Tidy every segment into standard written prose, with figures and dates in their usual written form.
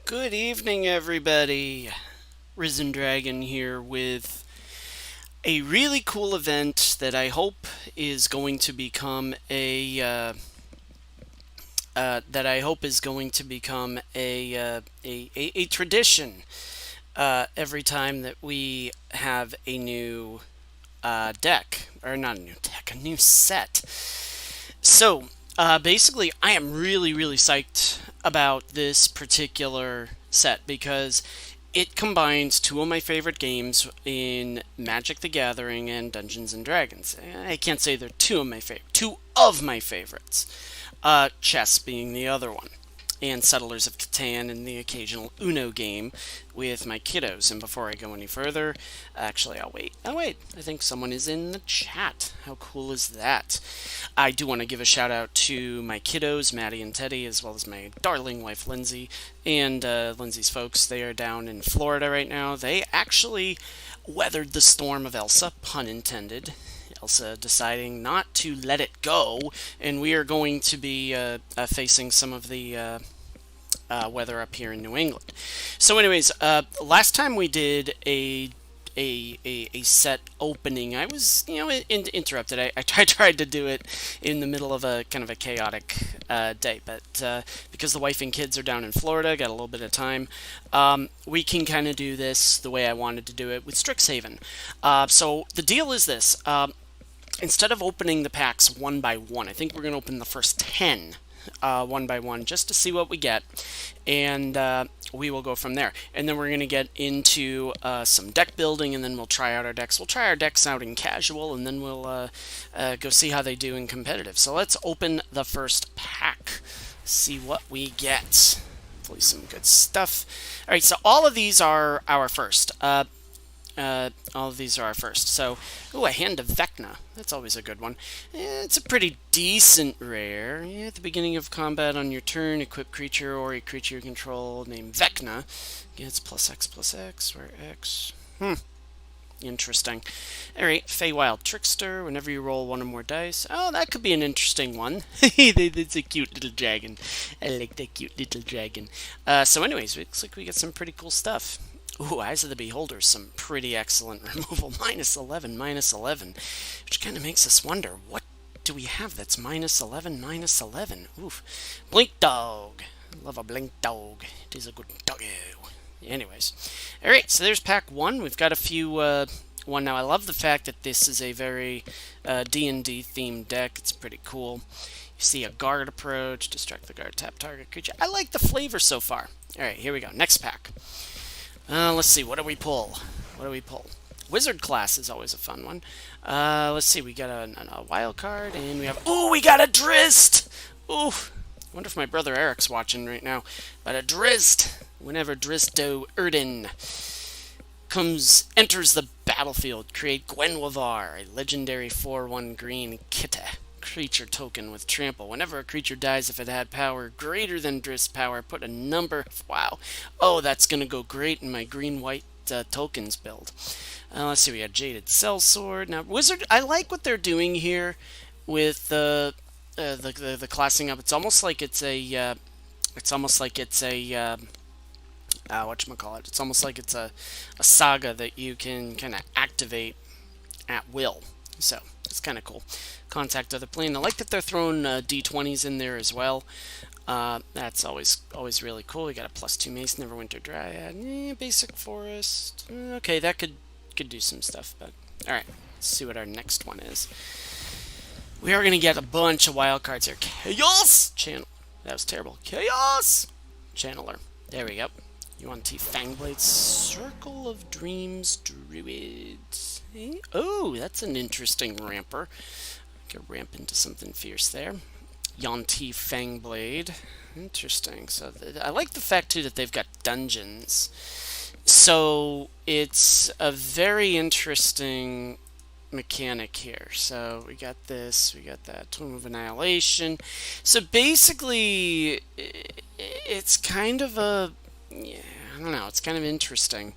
Good evening, everybody. Risen Dragon here with a really cool event that I hope is going to become a tradition every time that we have a new deck, or not a new deck, a new set. Basically, I am really psyched about this particular set because it combines two of my favorite games in Magic the Gathering and Dungeons and Dragons. I can't say they're two of my favorites. Chess being the other one, and Settlers of Catan and the occasional Uno game with my kiddos. And before I go any further, actually, I'll wait. Oh, wait, I think someone is in the chat. How cool is that? I do want to give a shout out to my kiddos, Maddie and Teddy, as well as my darling wife, Lindsay, and Lindsay's folks. They are down in Florida right now. They actually weathered the storm of Elsa, pun intended. Elsa deciding not to let it go, and we are going to be facing some of the weather up here in New England. So, anyways, last time we did a set opening, I was interrupted. I tried to do it in the middle of a kind of a chaotic day, but because the wife and kids are down in Florida, got a little bit of time. We can kind of do this the way I wanted to do it with Strixhaven. So the deal is this. Instead of opening the packs one by one, I think we're going to open the first 10 one by one just to see what we get, and we will go from there. And then we're going to get into some deck building, and then we'll try out our decks. We'll try our decks out in casual, and then we'll go see how they do in competitive. So let's open the first pack, see what we get. Hopefully some good stuff. All right, so all of these are our first. All of these are our first. So, ooh, a Hand of Vecna. That's always a good one. It's a pretty decent rare. At the beginning of combat on your turn, equip creature or a creature you control named Vecna gets +X/+X, where X. Interesting. Alright, Feywild Trickster. Whenever you roll one or more dice. Oh, that could be an interesting one. That's a cute little dragon. I like that cute little dragon. So anyways, looks like we got some pretty cool stuff. Ooh, Eyes of the Beholder, some pretty excellent removal. -11, -11. Which kind of makes us wonder, what do we have that's -11, -11? Oof. Blink Dog. Love a Blink Dog. It is a good doggo. Anyways. Alright, so there's pack one. We've got a few, one now. I love the fact that this is a very D&D themed deck. It's pretty cool. You see a guard approach, distract the guard, tap target creature. I like the flavor so far. Alright, here we go. Next pack. Let's see, what do we pull? Wizard class is always a fun one. Let's see, we got a wild card, and we have... Ooh, we got a Drizzt! Ooh, wonder if my brother Eric's watching right now. But a Drizzt! Whenever Drizzt Erden enters the battlefield, create Gwenwavar, a legendary 4/1 green Kitte creature token with trample. Whenever a creature dies, if it had power greater than Drizzt's power, put a number. Wow. Oh, that's going to go great in my green-white tokens build. Let's see, we got Jaded Sellsword. Now, Wizard, I like what they're doing here with the classing up. It's almost like it's a whatchamacallit. It's almost like it's a saga that you can kind of activate at will. So, it's kind of cool. Contact other plane. I like that they're throwing D20s in there as well. That's always really cool. We got a +2 Mace, Neverwinter Dryad, Basic Forest. Okay, that could do some stuff, but alright, let's see what our next one is. We are going to get a bunch of wild cards here. Chaos! Channel. That was terrible. Chaos! Channeler. There we go. Yuan-Ti Fangblade. Circle of Dreams Druids. Oh, that's an interesting ramper. Could ramp into something fierce there. Yuan-Ti Fangblade. Interesting. So I like the fact too that they've got dungeons. So it's a very interesting mechanic here. So we got this, we got that Tomb of Annihilation. So basically, it's kind of a, yeah, I don't know. It's kind of interesting.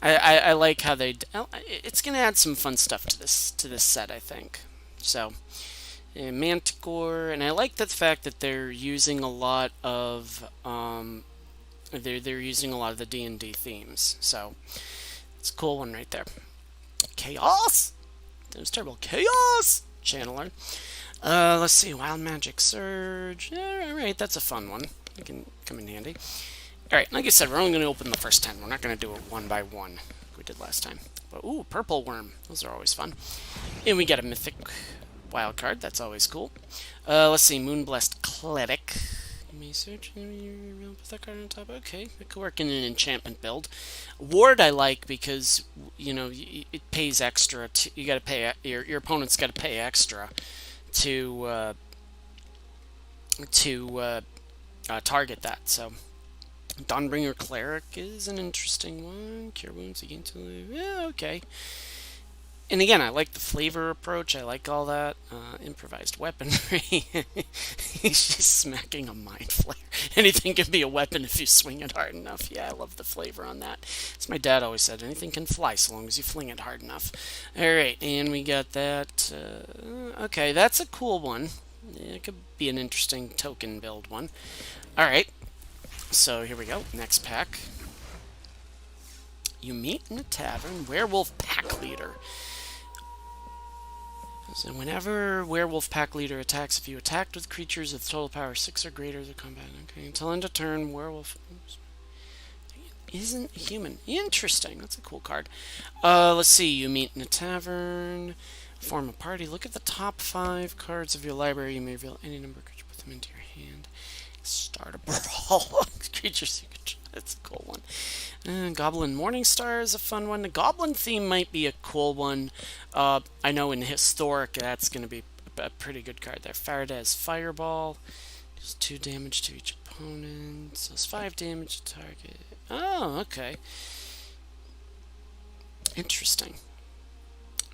I like how they. It's gonna add some fun stuff to this set, I think. So, Manticore, and I like the fact that they're using a lot of They're using a lot of the D&D themes, so it's a cool one right there. Chaos. That was terrible. Chaos channeler. Let's see. Wild Magic Surge. All right, that's a fun one. It can come in handy. All right, like I said, we're only going to open the first 10. We're not going to do it one by one like we did last time. But ooh, Purple Worm. Those are always fun. And we get a Mythic wild card. That's always cool. Let's see. Moonblessed Cleric. You may search and put that card on top. Okay, it could work in an enchantment build. Ward I like because it pays extra. You got to pay your opponent's got to pay extra to target that. So Dawnbringer Cleric is an interesting one. Cure wounds against yeah, okay. And again, I like the flavor approach. I like all that. Improvised weaponry. He's just smacking a mind flare. Anything can be a weapon if you swing it hard enough. Yeah, I love the flavor on that. As my dad always said, anything can fly so long as you fling it hard enough. Alright, and we got that. Okay, that's a cool one. It could be an interesting token build one. Alright, so here we go. Next pack. You meet in a tavern. Werewolf Pack Leader. So whenever Werewolf Pack Leader attacks, if you attacked with creatures with total power 6 or greater, the combat. Okay, until end of turn, Werewolf isn't human. Interesting. That's a cool card. Let's see. You meet in a tavern. Form a party. Look at the top 5 cards of your library. You may reveal any number of creatures. Put them into your hand. Start a brawl. Creatures you control. That's a cool one. Goblin Morningstar is a fun one. The Goblin theme might be a cool one. I know in Historic that's going to be a pretty good card there. Faraday's Fireball. Does 2 damage to each opponent. Does 5 damage to target. Oh, okay. Interesting.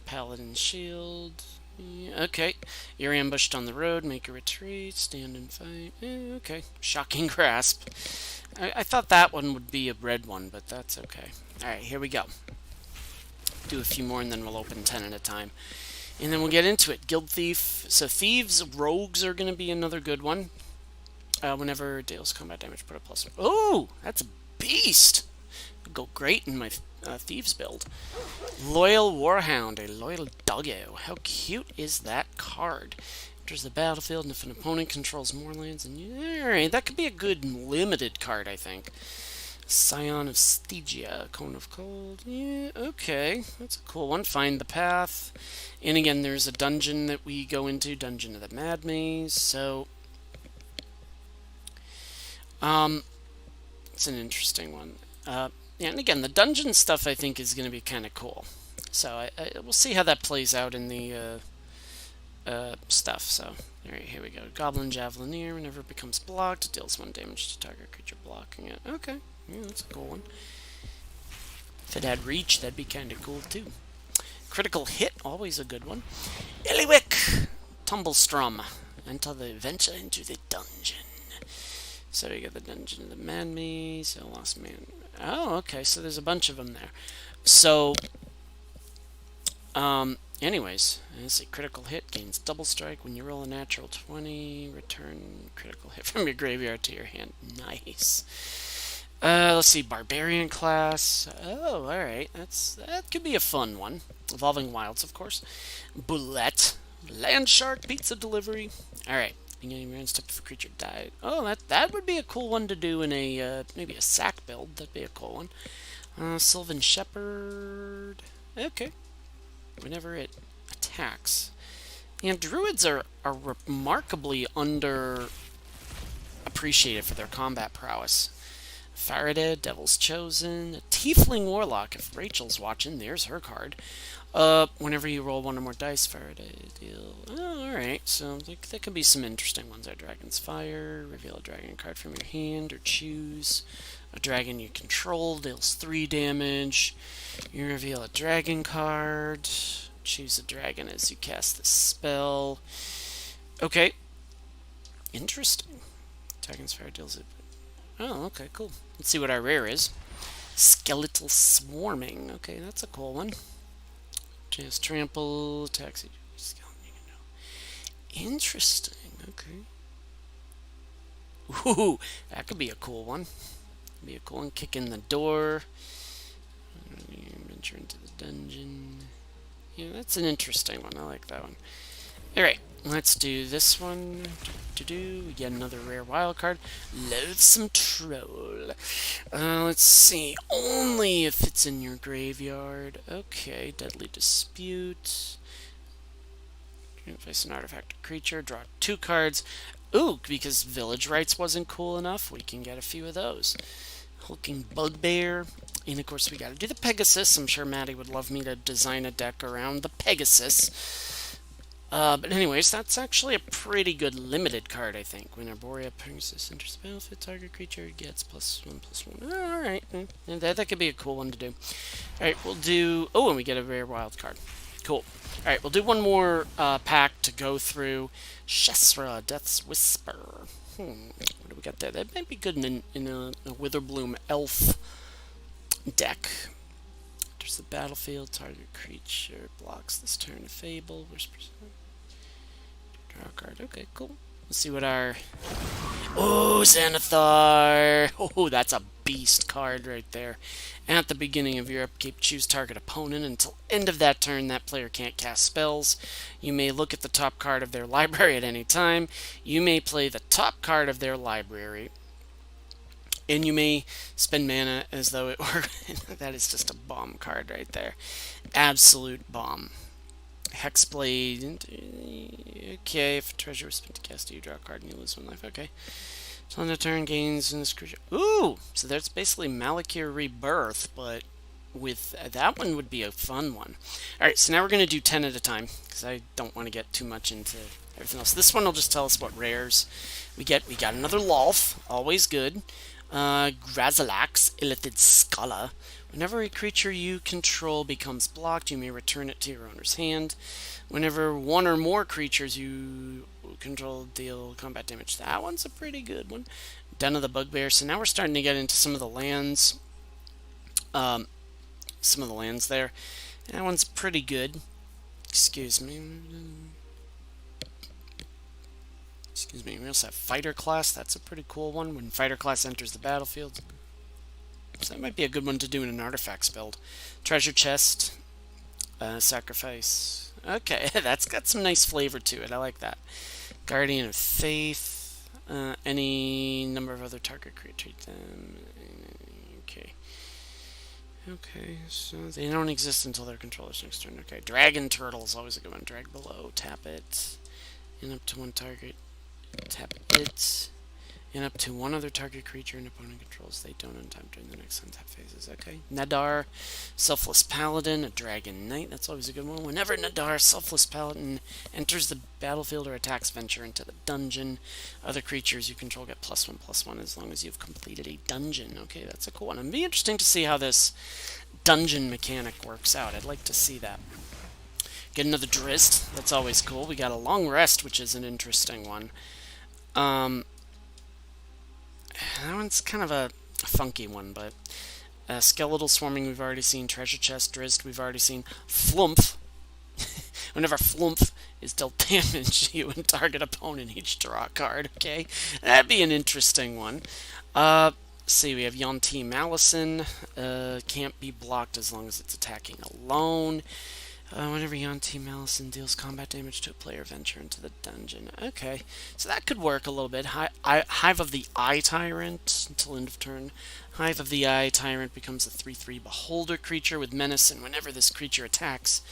Paladin Shield. Yeah, okay. You're ambushed on the road. Make a retreat. Stand and fight. Okay. Shocking Grasp. I thought that one would be a red one, but that's okay. Alright, here we go. Do a few more and then we'll open 10 at a time. And then we'll get into it. Guild Thief. So Thieves, Rogues are going to be another good one. Whenever it deals combat damage, put a +1. Oh, that's a beast! It'd go great in my Thieves build. Loyal Warhound, a loyal doggo. How cute is that card? Enters the battlefield, and if an opponent controls more lands, and alright, that could be a good limited card, I think. Scion of Stygia, Cone of Cold. Yeah, okay, that's a cool one. Find the Path. And again, there's a dungeon that we go into, Dungeon of the Mad Maze. So, it's an interesting one. And again, the dungeon stuff I think is going to be kind of cool. So we'll see how that plays out in the stuff. So, alright, here we go. Goblin Javelineer. Whenever it becomes blocked, it deals 1 damage to target creature blocking it. Okay, yeah, that's a cool one. If it had reach, that'd be kind of cool too. Critical Hit, always a good one. Illywick Tumblestrum. Venture into the dungeon. So we got the Dungeon of the Mad Maze, so Lost Man. Oh, okay, so there's a bunch of them there. So, anyways, let's see. Critical Hit gains double strike. When you roll a natural 20, return critical hit from your graveyard to your hand. Nice. Let's see. Barbarian class. Oh, alright. That could be a fun one. Evolving Wilds, of course. Bullet. Land Shark Pizza Delivery. Alright. Any runs step if a creature died. Oh, that would be a cool one to do in a maybe a sack build. That'd be a cool one. Sylvan Shepherd. Okay. Whenever it attacks. And druids are remarkably under appreciated for their combat prowess. Faraday, Devil's Chosen, a Tiefling Warlock. If Rachel's watching, there's her card. Whenever you roll 1 or more dice, Faraday deal. Oh, alright, so there could be some interesting ones there. Dragon's Fire, reveal a dragon card from your hand, or choose a dragon you control, deals 3 damage. You reveal a dragon card, choose a dragon as you cast the spell. Okay. Interesting. Dragon's Fire deals it. Oh, okay, cool. Let's see what our rare is. Skeletal Swarming. Okay, that's a cool one. Chance Trample, Taxi, Skeleton, you can know. Interesting, okay. Ooh, that could be a cool one. Be a cool one. Kick in the door. Venture into the dungeon. Yeah, that's an interesting one. I like that one. Alright, let's do this one. Yet another rare wild card. Loathsome Troll. Let's see. Only if it's in your graveyard. Okay, Deadly Dispute. Face an artifact or creature. Draw 2 cards. Ooh, because Village Rites wasn't cool enough, we can get a few of those. Hulking Bugbear. And of course we gotta do the Pegasus. I'm sure Maddie would love me to design a deck around the Pegasus. But anyways, that's actually a pretty good limited card, I think. When Arborea Pegasus enters the battlefield, target creature gets +1/+1. Alright, that could be a cool one to do. Alright, we'll do... Oh, and we get a rare wild card. Cool. Alright, we'll do one more pack to go through. Shesra, Death's Whisper. What do we got there? That might be good in a Witherbloom Elf deck. Enters the battlefield, target creature blocks this turn of Fable. Where's draw a card? Okay, cool. Let's see what our... Oh, Xanathar! Oh, that's a beast card right there. And at the beginning of your upkeep, choose target opponent. Until end of that turn, that player can't cast spells. You may look at the top card of their library at any time. You may play the top card of their library. And you may spend mana as though it were... That is just a bomb card right there. Absolute bomb. Hexblade. Okay, if a treasure was spent to cast it, you draw a card and you lose 1 life. Okay. So on the turn, gains in this creature. Ooh! So that's basically Malakir Rebirth, but with that one would be a fun one. Alright, so now we're going to do 10 at a time, because I don't want to get too much into everything else. This one will just tell us what rares we get. We got another Lolth, always good. Grazalax, Illithid Scala. Whenever a creature you control becomes blocked, you may return it to your owner's hand. Whenever one or more creatures you control deal combat damage. That one's a pretty good one. Den of the Bugbear. So now we're starting to get into some of the lands. Some of the lands there. That one's pretty good. Excuse me. Excuse me. We also have Fighter Class. That's a pretty cool one. When Fighter Class enters the battlefield. So that might be a good one to do in an artifacts build. Treasure Chest. Sacrifice. Okay, that's got some nice flavor to it. I like that. Guardian of Faith. Any number of other target creatures. Okay. Okay, so they don't exist until their controller's next turn. Okay, Dragon Turtle is always a good one. Drag below, tap it, and up to one target, tap it, and up to one other target creature an opponent controls. They don't untap during the next untap phases. Okay, Nadar, Selfless Paladin, a Dragon Knight. That's always a good one. Whenever Nadar, Selfless Paladin, enters the battlefield or attacks venture into the dungeon, other creatures you control get +1/+1 as long as you've completed a dungeon. Okay, that's a cool one. It'd be interesting to see how this dungeon mechanic works out. I'd like to see that. Get another Drizzt. That's always cool. We got a Long Rest, which is an interesting one. That one's kind of a funky one, but Skeletal Swarming we've already seen. Treasure Chest, Drizzt we've already seen. Flumph. Whenever Flumph is dealt damage, you and target opponent each draw a card. Okay, that'd be an interesting one. Let's see, we have Yonti Malison. Can't be blocked as long as it's attacking alone. Whenever Yonti Malison deals combat damage to a player, venture into the dungeon. Okay, so that could work a little bit. Hive of the Eye Tyrant until end of turn. Hive of the Eye Tyrant becomes a 3/3 Beholder creature with menace, and whenever this creature attacks,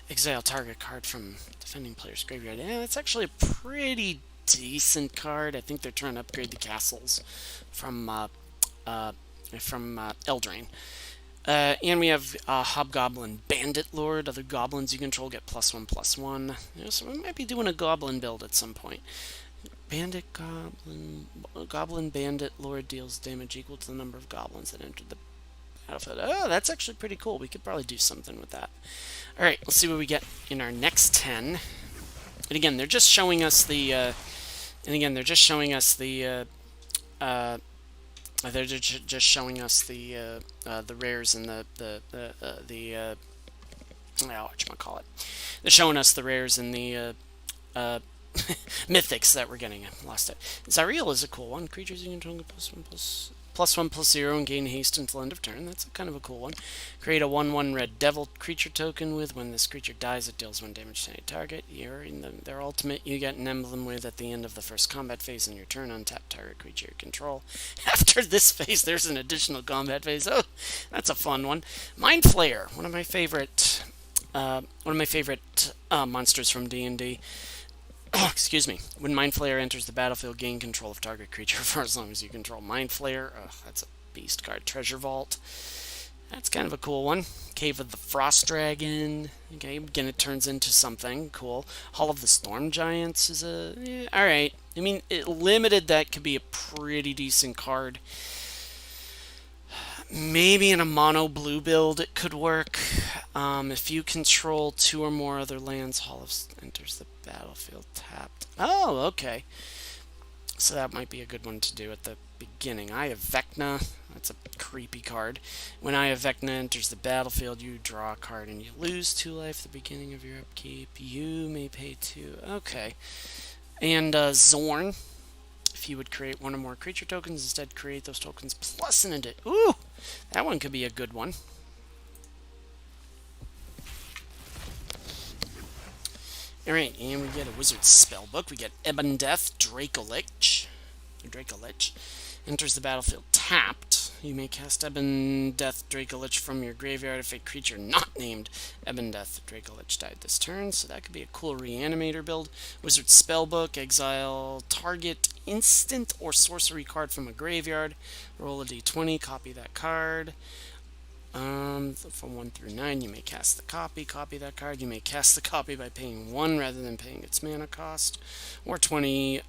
exile target card from defending player's graveyard. Yeah, that's actually a pretty decent card. I think they're trying to upgrade the castles from Eldraine. And we have Hobgoblin Bandit Lord. Other goblins you control get +1/+1. So we might be doing a goblin build at some point. Goblin Bandit Lord deals damage equal to the number of goblins that entered the battlefield. Oh, that's actually pretty cool. We could probably do something with that. Alright, let's see what we get in our next 10. And again, they're just showing us the... they're just showing us the rares and whatchamacallit. They're showing us the rares and the mythics that we're getting. I lost it. Zariel is a cool one. Creatures you control get +1/+0 and gain haste until end of turn. That's kind of a cool one. Create a 1/1 red devil creature token with when this creature dies, it deals 1 damage to any target. You're in their ultimate, you get an emblem with at the end of the first combat phase in your turn, untap target creature you control. After this phase, there's an additional combat phase. Oh, that's a fun one. Mind Flayer, one of my favorite monsters from D&D. Oh, excuse me. When Mind Flayer enters the battlefield, gain control of target creature for as long as you control Mind Flayer. Oh, that's a beast card. Treasure Vault. That's kind of a cool one. Cave of the Frost Dragon. Okay, again, it turns into something cool. Hall of the Storm Giants is alright. I mean, limited, that could be a pretty decent card. Maybe in a mono blue build it could work. If you control 2 or more other lands, Hall of enters the battlefield tapped. Oh, okay. So that might be a good one to do at the beginning. Eye of Vecna. That's a creepy card. When Eye of Vecna enters the battlefield, you draw a card and you lose 2 life at the beginning of your upkeep. You may pay 2. Okay. And Zorn. If you would create 1 or more creature tokens, instead create those tokens plus an edit. Ooh! That one could be a good one. Alright, and we get a Wizard Spellbook. We get Ebon Death, Dracolich. Enters the battlefield tapped. You may cast Ebon Death, Dracolich from your graveyard if a creature not named Ebon Death, Dracolich died this turn. So that could be a cool reanimator build. Wizard Spellbook, exile target instant or sorcery card from a graveyard. Roll a d20, copy that card. From 1 through 9, you may cast the copy that card. You may cast the copy by paying 1 rather than paying its mana cost. Or 20,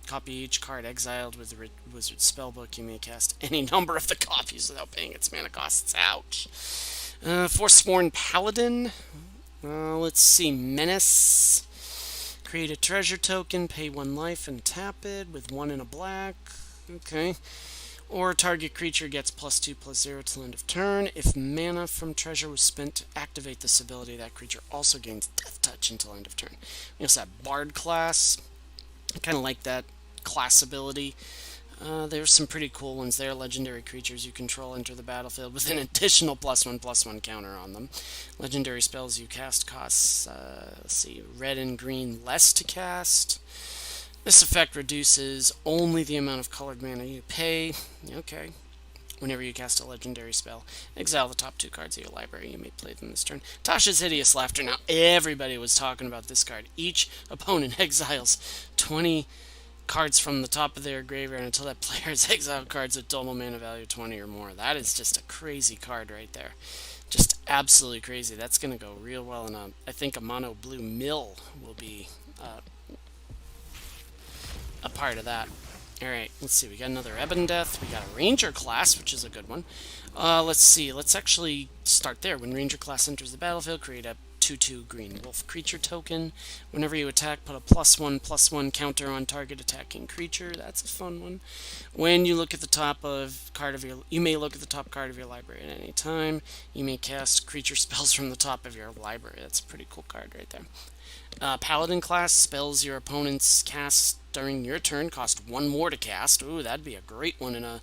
copy each card exiled with the Wizard Spellbook. You may cast any number of the copies without paying its mana costs. Ouch. Forsworn Paladin. Let's see, Menace. Create a treasure token, pay 1 life and tap it with 1 in a black. Okay. Or target creature gets +2/+0 till end of turn. If mana from treasure was spent to activate this ability, that creature also gains Death Touch until end of turn. We also have Bard class. I kind of like that class ability. There's some pretty cool ones there. Legendary creatures you control enter the battlefield with an additional +1/+1 counter on them. Legendary spells you cast costs, let's see, red and green less to cast. This effect reduces only the amount of colored mana you pay. Okay. Whenever you cast a legendary spell, exile the top 2 cards of your library. You may play them this turn. Tasha's Hideous Laughter. Now, everybody was talking about this card. Each opponent exiles 20 cards from the top of their graveyard until that player has exiled cards with total mana value 20 or more. That is just a crazy card right there. Just absolutely crazy. That's going to go real well in I think a mono blue mill will be a part of that. Alright, let's see. We got another Ebon Death. We got a Ranger class, which is a good one. Let's see. Let's actually start there. When Ranger class enters the battlefield, create a 2/2 green wolf creature token. Whenever you attack, put a +1/+1 counter on target attacking creature. That's a fun one. When you look at the top of card of your, you may look at the top card of your library at any time. You may cast creature spells from the top of your library. That's a pretty cool card right there. Paladin class, spells your opponents cast during your turn cost 1 more to cast. Ooh, that'd be a great one in a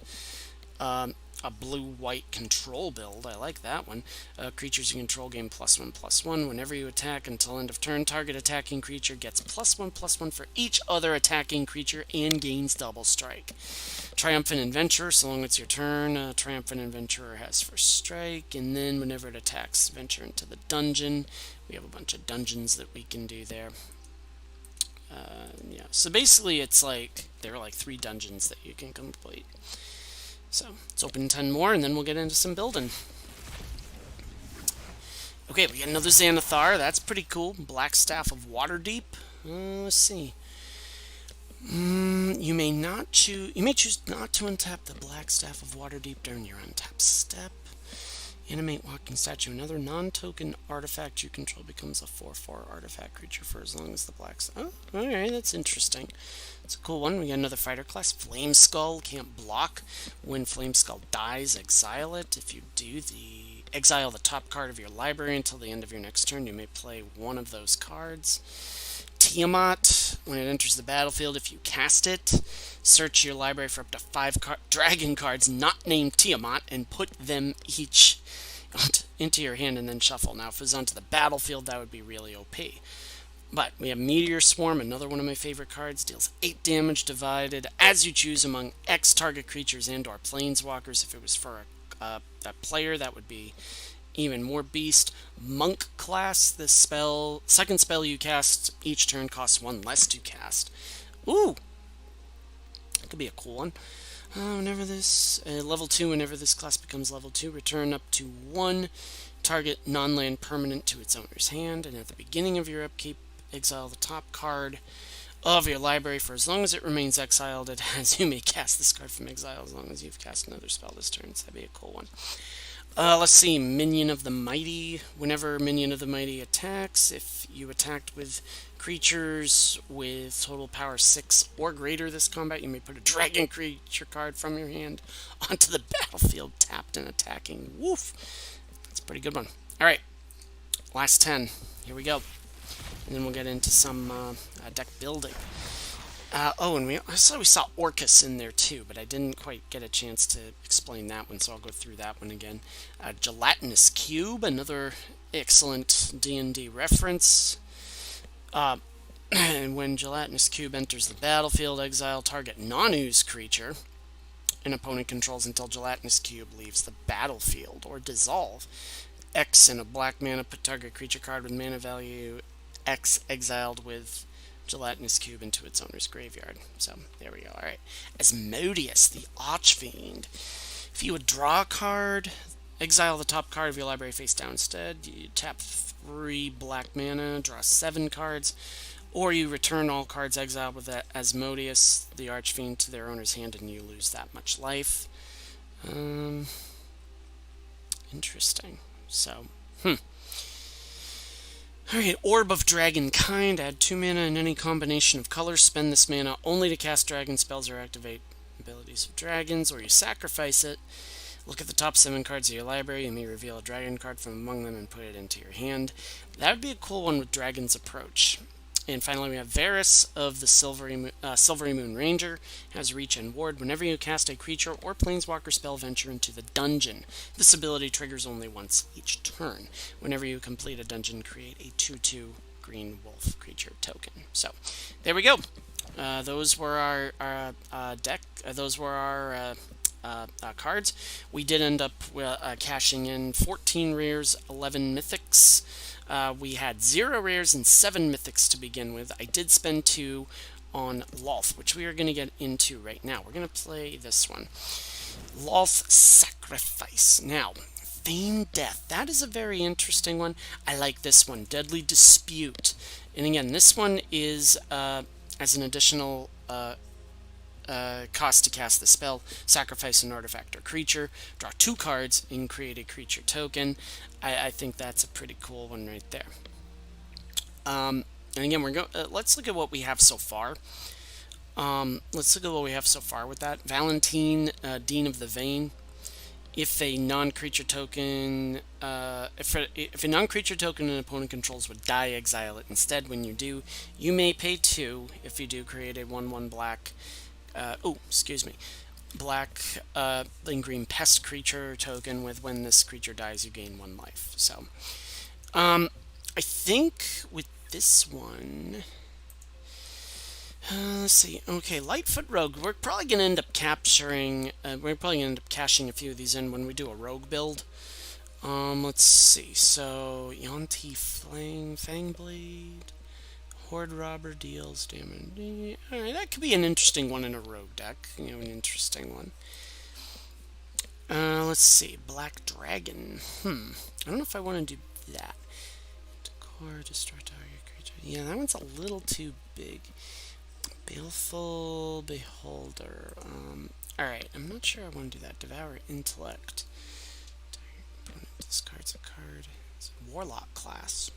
blue-white control build. I like that one. Creatures you control gain +1/+1. Whenever you attack until end of turn, target attacking creature gets +1/+1 for each other attacking creature and gains double strike. Triumphant Adventurer, so long as it's your turn, Triumphant Adventurer has first strike, and then whenever it attacks, venture into the dungeon. We have a bunch of dungeons that we can do there. Yeah, so basically it's like, there are like 3 dungeons that you can complete. So, let's open 10 more, and then we'll get into some building. Okay, we got another Xanathar. That's pretty cool. Black Staff of Waterdeep. Let's see. You may choose not to untap the Black Staff of Waterdeep during your untap step. Animate Walking Statue. Another non-token artifact you control becomes a 4/4 artifact creature for as long as the black... Oh, alright, that's interesting. It's a cool one. We got another fighter class. Flame Skull. Can't block. When Flame Skull dies, exile it. If you do, exile the top card of your library until the end of your next turn. You may play one of those cards. Tiamat. When it enters the battlefield, if you cast it, search your library for up to 5 dragon cards not named Tiamat and put them each into your hand and then shuffle. Now, if it was onto the battlefield, that would be really OP. But we have Meteor Swarm, another one of my favorite cards. Deals 8 damage divided as you choose among X target creatures and or planeswalkers. If it was for a player, that would be even more beast. Monk class, this spell, second spell you cast each turn costs 1 less to cast. Ooh! That could be a cool one. Whenever this, level 2, whenever this class becomes level 2, return up to 1 target non-land permanent to its owner's hand, and at the beginning of your upkeep, exile the top card of your library for as long as it remains exiled. It has you may cast this card from exile as long as you've cast another spell this turn, so that'd be a cool one. Let's see, Minion of the Mighty. Whenever Minion of the Mighty attacks, if you attacked with creatures with total power 6 or greater this combat, you may put a dragon creature card from your hand onto the battlefield, tapped and attacking. Woof! That's a pretty good one. Alright, last 10. Here we go. And then we'll get into some deck building. And we saw Orcus in there too, but I didn't quite get a chance to explain that one, so I'll go through that one again. Gelatinous Cube, another excellent D&D reference. And when Gelatinous Cube enters the battlefield, exile target non-ooze creature an opponent controls until Gelatinous Cube leaves the battlefield, or dissolve. X and a black mana, put target creature card with mana value X exiled with Gelatinous Cube into its owner's graveyard. So, there we go. Alright. Asmodeus, the Archfiend. If you would draw a card, exile the top card of your library face down instead. You tap 3 black mana, draw 7 cards, or you return all cards exiled with Asmodeus, the Archfiend, to their owner's hand, and you lose that much life. Interesting. So, Alright, Orb of Dragonkind. Add 2 mana in any combination of colors. Spend this mana only to cast dragon spells or activate abilities of dragons, or you sacrifice it. Look at the top 7 cards of your library. You may reveal a dragon card from among them and put it into your hand. That would be a cool one with Dragon's Approach. And finally, we have Varus of the Silvery Moon Ranger. Has reach and ward. Whenever you cast a creature or planeswalker spell, venture into the dungeon. This ability triggers only once each turn. Whenever you complete a dungeon, create a 2/2 green wolf creature token. So, there we go. Those were our deck. Those were our cards. We did end up cashing in 14 rares, 11 mythics. We had 0 rares and 7 mythics to begin with. I did spend 2 on Lolth, which we are going to get into right now. We're going to play this one. Lolth Sacrifice. Now, Feigned Death. That is a very interesting one. I like this one. Deadly Dispute. And again, this one is as an additional cost to cast the spell, sacrifice an artifact or creature, draw 2 cards, and create a creature token. I think that's a pretty cool one right there. And again, let's look at what we have so far. Let's look at what we have so far with that. Valentine, Dean of the Vein. If a non-creature token, if a non-creature token an opponent controls would die, exile it. Instead, when you do, you may pay 2. If you do, create a 1/1 black. Black and green pest creature token with when this creature dies you gain 1 life. So I think with this one, let's see. Okay, Lightfoot Rogue. We're probably gonna end up capturing. We're probably gonna end up cashing a few of these in when we do a rogue build. Let's see. So Yonti Fangblade. Horde Robber deals damage. Alright, that could be an interesting one in a rogue deck. You know, an interesting one. Let's see. Black Dragon. I don't know if I want to do that. Decor, destroy target creature. Yeah, that one's a little too big. Baleful Beholder. Alright, I'm not sure I want to do that. Devour Intellect. Target opponent discards a card. It's a Warlock class.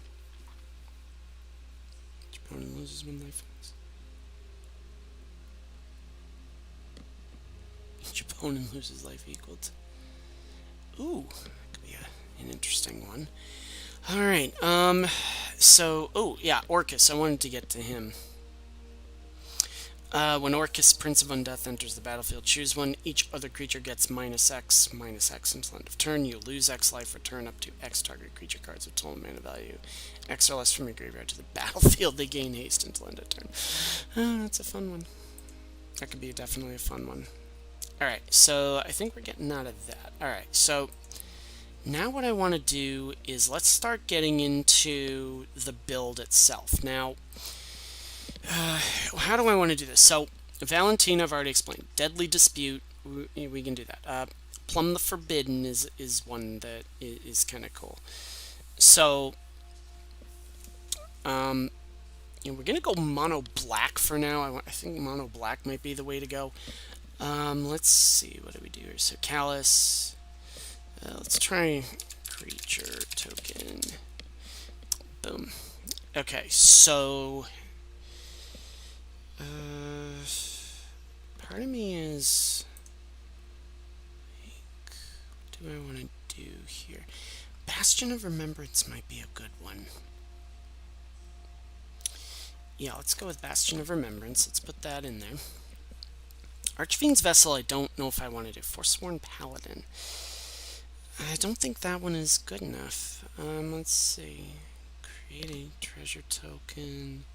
Opponent loses 1 life. Each opponent loses life equal to. Ooh, that could be an interesting one. Alright, so, oh, yeah, Orcus. I wanted to get to him. When Orcus, Prince of Undeath, enters the battlefield, choose one. Each other creature gets minus X until end of turn. You lose X life, return up to X target creature cards with total mana value. X or less from your graveyard to the battlefield. They gain haste until end of turn. That's a fun one. That could be definitely a fun one. Alright, so I think we're getting out of that. Alright, so now what I want to do is let's start getting into the build itself. Now, how do I want to do this? So, Valentina, I've already explained. Deadly Dispute, we can do that. Plumb the Forbidden is one that is kind of cool. So, we're going to go mono black for now. I think mono black might be the way to go. Let's see, what do we do here? So, Callus. Let's try creature token. Boom. Okay, so part of me is, what do I want to do here? Bastion of Remembrance might be a good one. Yeah, let's go with Bastion of Remembrance. Let's put that in there. Archfiend's Vessel, I don't know if I want to do. Forsworn Paladin. I don't think that one is good enough. Let's see. Create a treasure token.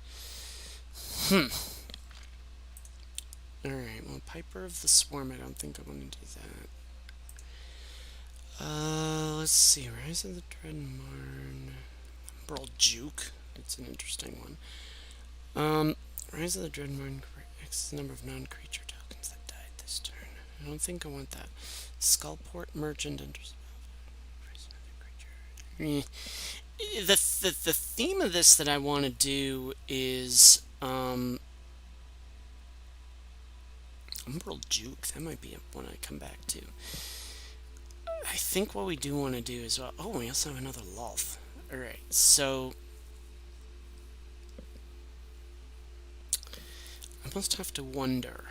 Alright, well, Piper of the Swarm, I don't think I want to do that. Let's see. Rise of the Dreadmarn. Umbral Juke. That's an interesting one. Rise of the Dreadmarn. X the number of non-creature tokens that died this turn. I don't think I want that. Skullport Merchant enters. The theme of this that I want to do is Umbral Juke. That might be one I come back to. I think what we do want to do is, well, oh, we also have another Lolth. Alright, so I must have to wonder,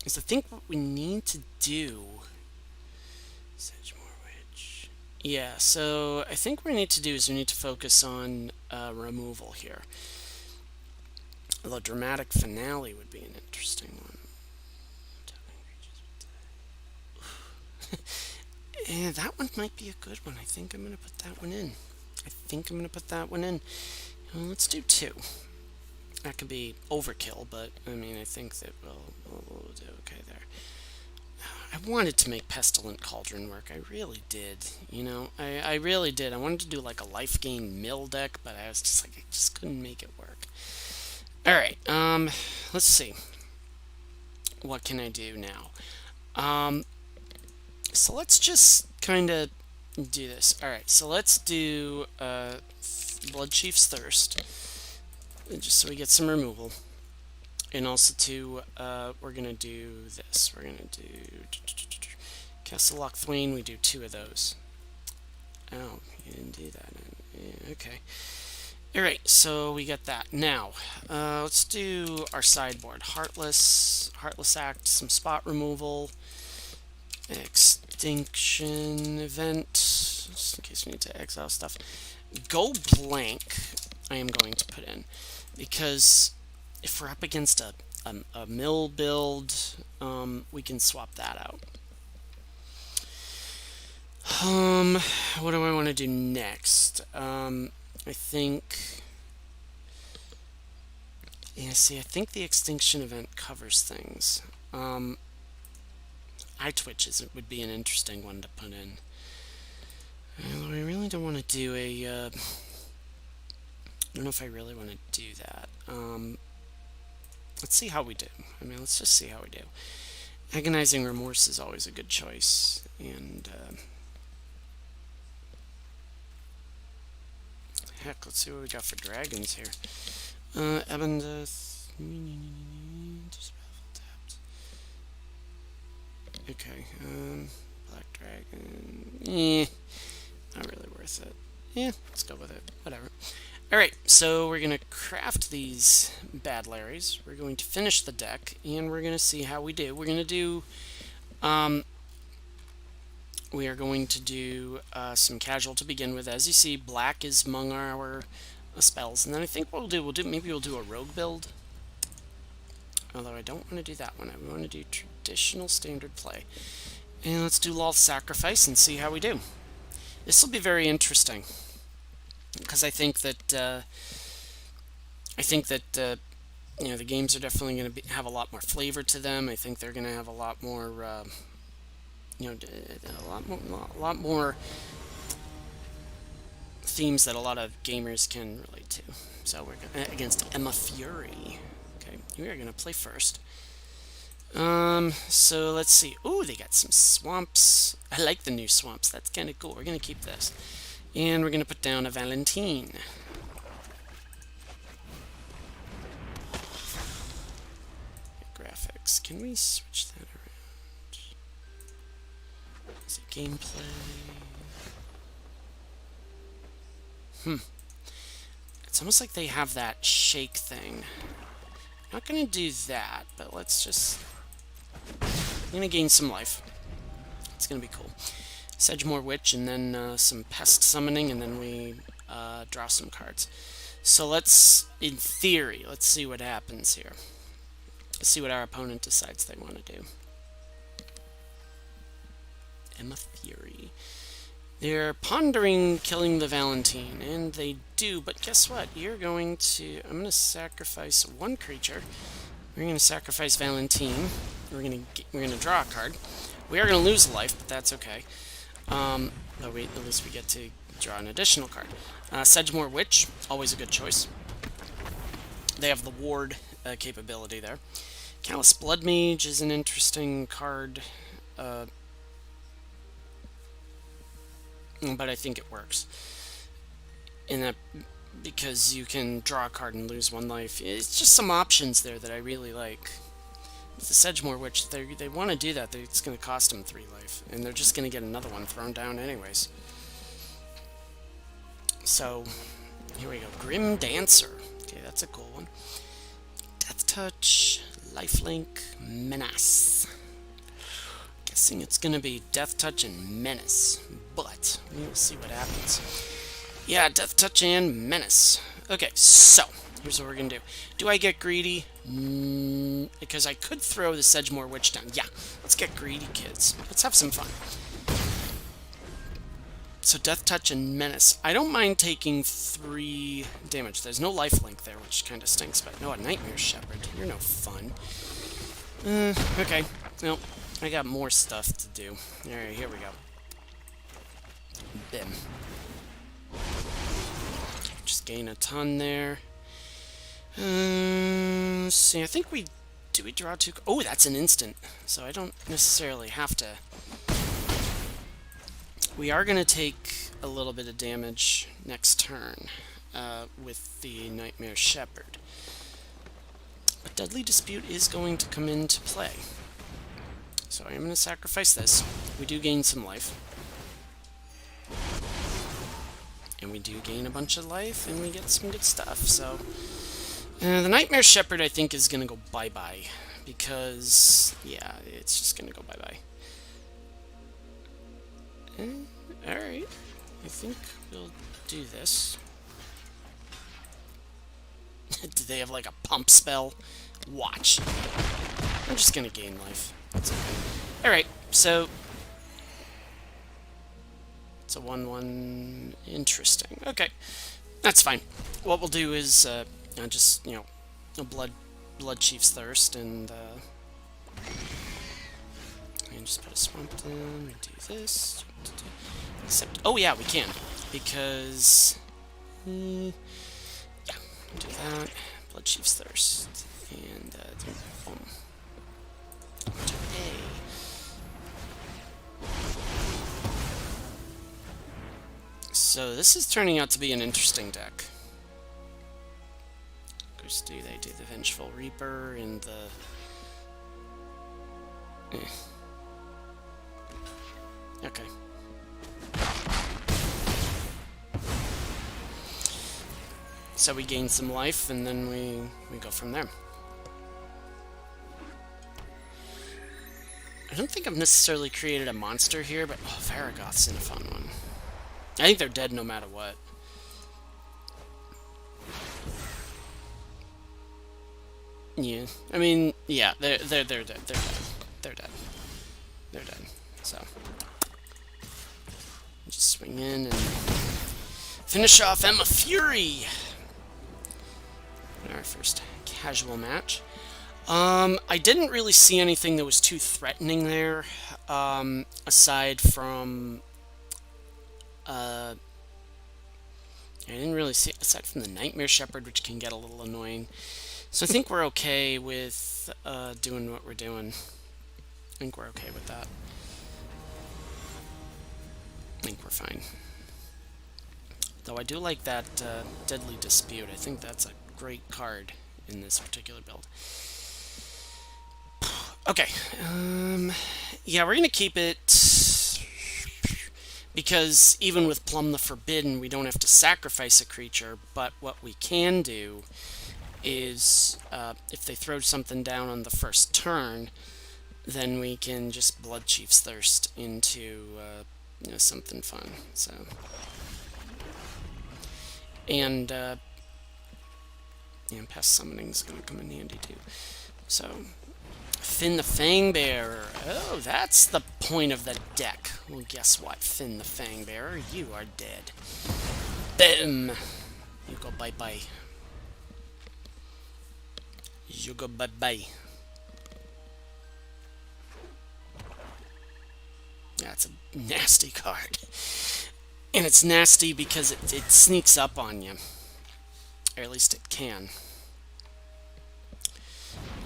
is I think what we need to do. Yeah, so I think what we need to do is we need to focus on removal here. Although Dramatic Finale would be an interesting one. Yeah, that one might be a good one. I think I'm going to put that one in. Well, let's do 2. That could be overkill, but I mean, I think that we'll do okay there. I wanted to make Pestilent Cauldron work. I really did. You know, I really did. I wanted to do like a life gain mill deck, but I was just like, I just couldn't make it work. Alright, let's see. What can I do now? So let's just kind of do this. Alright, so let's do Bloodchief's Thirst, just so we get some removal. And also, too, we're going to do this. We're going to do Castle Loch Thwain. We do 2 of those. Oh, you didn't do that. Yeah, okay. Alright, so we got that. Now, let's do our sideboard. Heartless Act, some spot removal, Extinction Event, just in case we need to exile stuff. Go Blank, I am going to put in, because if we're up against a mill build, we can swap that out. What do I want to do next? I think... Yeah, see, I think the Extinction Event covers things. iTwitch would be an interesting one to put in. Well, I really don't want to do a... I don't know if I really want to do that. Let's see how we do. I mean, let's just see how we do. Agonizing Remorse is always a good choice. And, heck, let's see what we got for dragons here. Ebondeath. Okay, Black Dragon. Not really worth it. Yeah, let's go with it. Whatever. Alright, so we're going to craft these Bad Larrys. We're going to finish the deck, and we're going to see how we do. We're going to do We are going to do some casual to begin with. As you see, black is among our spells, and then I think what maybe we'll do a rogue build. Although I don't want to do that one. I want to do traditional standard play. And let's do Lolth Sacrifice and see how we do. This will be very interesting because I think that you know, the games are definitely going to have a lot more flavor to them. I think they're going to have a lot more you know, a lot more themes that a lot of gamers can relate to. So we're against Emma Fury. Okay, we are going to play first. So let's see. Ooh, they got some swamps. I like the new swamps. That's kind of cool. We're going to keep this. And we're going to put down a Valentine. Graphics. Can we switch that around? Is it gameplay? It's almost like they have that shake thing. Not going to do that, but let's just... I'm going to gain some life. It's going to be cool. Sedgemoor Witch, and then some Pest Summoning, and then we draw some cards. So let's, in theory, let's see what happens here. Let's see what our opponent decides they want to do. Emma Fury. They're pondering killing the Valentine, and they do, but guess what? You're going to... I'm going to sacrifice one creature. We're going to sacrifice Valentine. We're going to draw a card. We are going to lose a life, but that's okay. But at least we get to draw an additional card. Sedgemoor Witch, always a good choice. They have the ward capability there. Callous Blood Mage is an interesting card. But I think it works. In that, because you can draw a card and lose one life. It's just some options there that I really like. With the Sedgemoor Witch, they want to do that. It's going to cost them 3 life. And they're just going to get another one thrown down anyways. So, here we go. Grim Dancer. Okay, that's a cool one. Death Touch, Lifelink, Menace. Guessing it's going to be Death Touch and Menace, but we will see what happens. Yeah, Death Touch and Menace. Okay, so here's what we're going to do. Do I get greedy? Because I could throw the Sedgemoor Witch down. Yeah, let's get greedy, kids. Let's have some fun. So Death Touch and Menace. I don't mind taking 3 damage. There's no lifelink there, which kind of stinks, but no, a Nightmare Shepherd. You're no fun. Okay, well... I got more stuff to do. Alright, here we go. Bim. Just gain a ton there. Let's see, I think we... Do we draw 2... Oh, that's an instant. So I don't necessarily have to... We are going to take a little bit of damage next turn with the Nightmare Shepherd. But Deadly Dispute is going to come into play. So I am going to sacrifice this. We do gain some life. And we do gain a bunch of life, and we get some good stuff. So the Nightmare Shepherd, I think, is going to go bye-bye. Because, yeah, it's just going to go bye-bye. Alright. I think we'll do this. Do they have, like, a pump spell? Watch. I'm just going to gain life. That's okay. Alright, so... It's a 1-1... Interesting. Okay, that's fine. What we'll do is, just, you know, a Blood Chief's Thirst, and just put a Swamp down, we do this... Except... Oh yeah, we can. Because... yeah, do that. Blood Chief's Thirst. And, boom. So this is turning out to be an interesting deck. Of course, they do the Vengeful Reaper and the... Okay. So we gain some life, and then we go from there. don't think I've necessarily created a monster here, but oh, Varragoth's in a fun one. I think they're dead no matter what. Yeah, I mean, yeah, they're dead. They're dead. They're dead. They're dead. So just swing in and finish off Emma Fury. Our first casual match. I didn't really see anything that was too threatening there, aside from, I didn't really see, aside from the Nightmare Shepherd, which can get a little annoying. So I think we're okay with, doing what we're doing. I think we're okay with that. I think we're fine. Though I do like that, Deadly Dispute. I think that's a great card in this particular build. Okay, yeah, we're gonna keep it because even with Plumb the Forbidden, we don't have to sacrifice a creature, but what we can do is, if they throw something down on the first turn, then we can just Blood Chief's Thirst into, you know, something fun, so. And, yeah, Pest Summoning's gonna come in handy too. So, Finn the Fangbearer. Oh, that's the point of the deck. Well, guess what, Finn the Fangbearer? You are dead. Boom! You go bye-bye. You go bye-bye. That's a nasty card. And it's nasty because it sneaks up on you. Or at least it can.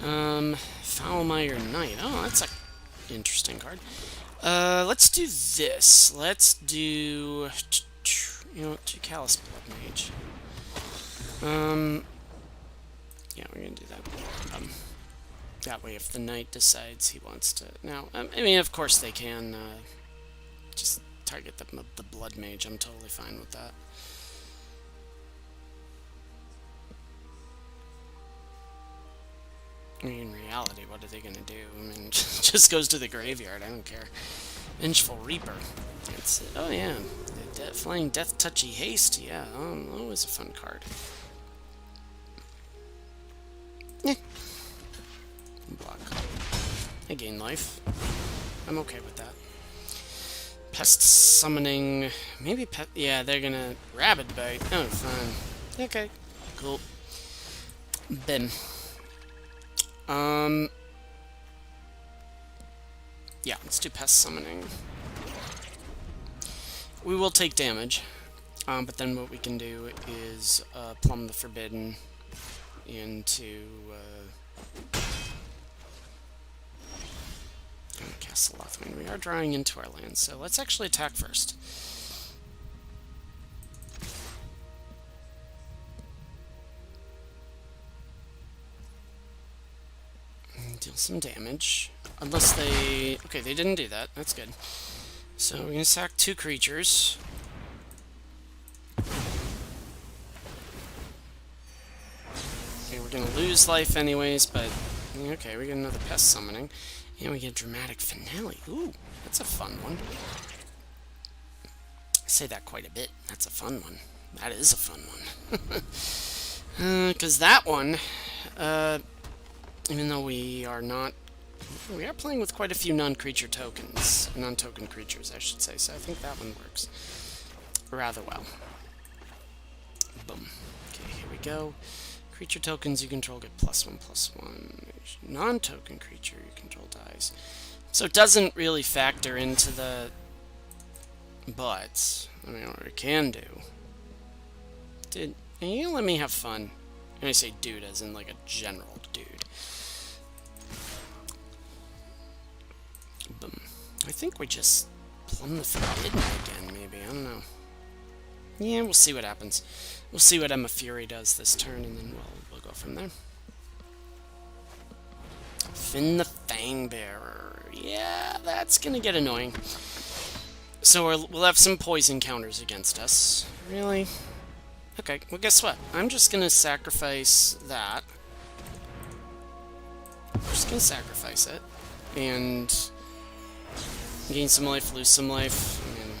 Foulmire Knight. Oh, that's a interesting card. Let's do this. Let's do, you know, Callous Blood Mage. Yeah, we're gonna do that. That way, if the knight decides he wants to, now, I mean, of course they can just target the Blood Mage. I'm totally fine with that. I mean, in reality, what are they going to do? I mean, just goes to the graveyard. I don't care. Vengeful Reaper. It's, oh yeah. Flying Death Touchy Haste. Yeah, always a fun card. Yeah. Block. I gain life. I'm okay with that. Pest Summoning. Maybe pet. Yeah, they're going to Rabid Bite. Oh, fine. Okay. Cool. Bim. Yeah, let's do Pest Summoning. We will take damage, but then what we can do is Plumb the Forbidden into cast Lolth. We are drawing into our lands, so let's actually attack first. Deal some damage. Unless they... Okay, they didn't do that. That's good. So we're going to sack 2 creatures. Okay, we're going to lose life anyways, but... Okay, we get another Pest Summoning. And we get Dramatic Finale. Ooh, that's a fun one. I say that quite a bit. That's a fun one. That is a fun one. Because that one... even though we are not... We are playing with quite a few non-creature tokens. Non-token creatures, I should say. So I think that one works rather well. Boom. Okay, here we go. Creature tokens you control get +1/+1. Non-token creature you control dies. So it doesn't really factor into the... But, I mean, what it can do... Dude, can you let me have fun? And I say dude as in like a general dude. Boom. I think we just Plumb the Forbidden again, maybe. I don't know. Yeah, we'll see what happens. We'll see what Emma Fury does this turn, and then we'll go from there. Finn the Fangbearer. Yeah, that's gonna get annoying. So we'll have some poison counters against us. Really? Okay, well guess what? I'm just gonna sacrifice that. I'm just gonna sacrifice it. And Gain some life, lose some life. I mean,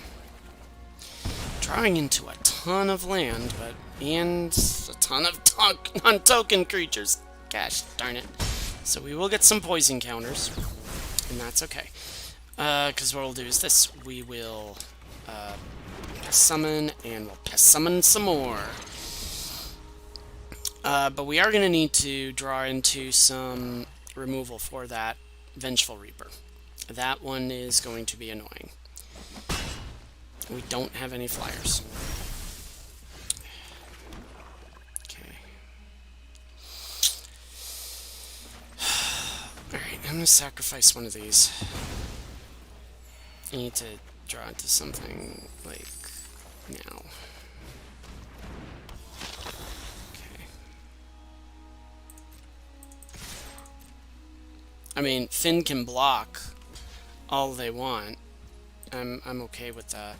drawing into a ton of land, and a ton of non-token creatures. Gosh darn it. So we will get some poison counters, and that's okay. Because what we'll do is this. We will pest summon, and we'll pest summon some more. But we are going to need to draw into some removal for that Vengeful Reaper. That one is going to be annoying. We don't have any flyers. Okay. Alright, I'm going to sacrifice one of these. I need to draw into something, like, now. Okay. I mean, Finn can block all they want. I'm okay with that.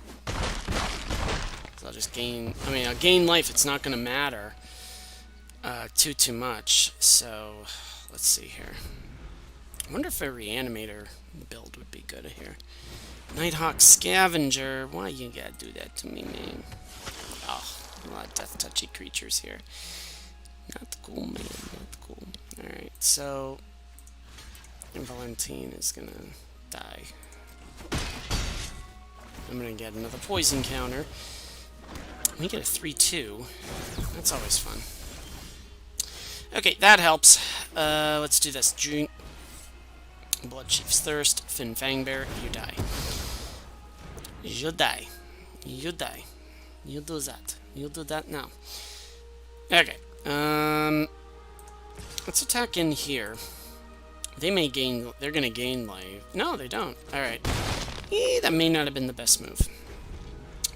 So I'll just gain... I mean, I'll gain life. It's not going to matter too much. So, let's see here. I wonder if a Reanimator build would be good here. Nighthawk Scavenger. Why you gotta do that to me, man? Oh, a lot of death touchy creatures here. Not cool, man. Not cool. Alright, so... Valentine is gonna die. I'm gonna get another poison counter. We get a 3-2. That's always fun. Okay, that helps. Let's do this. Blood Chief's Thirst. Finn Fangbear, you die. You die. You die. You do that. You do that now. Okay. Let's attack in here. They may gain... They're gonna gain life. No, they don't. Alright. That may not have been the best move.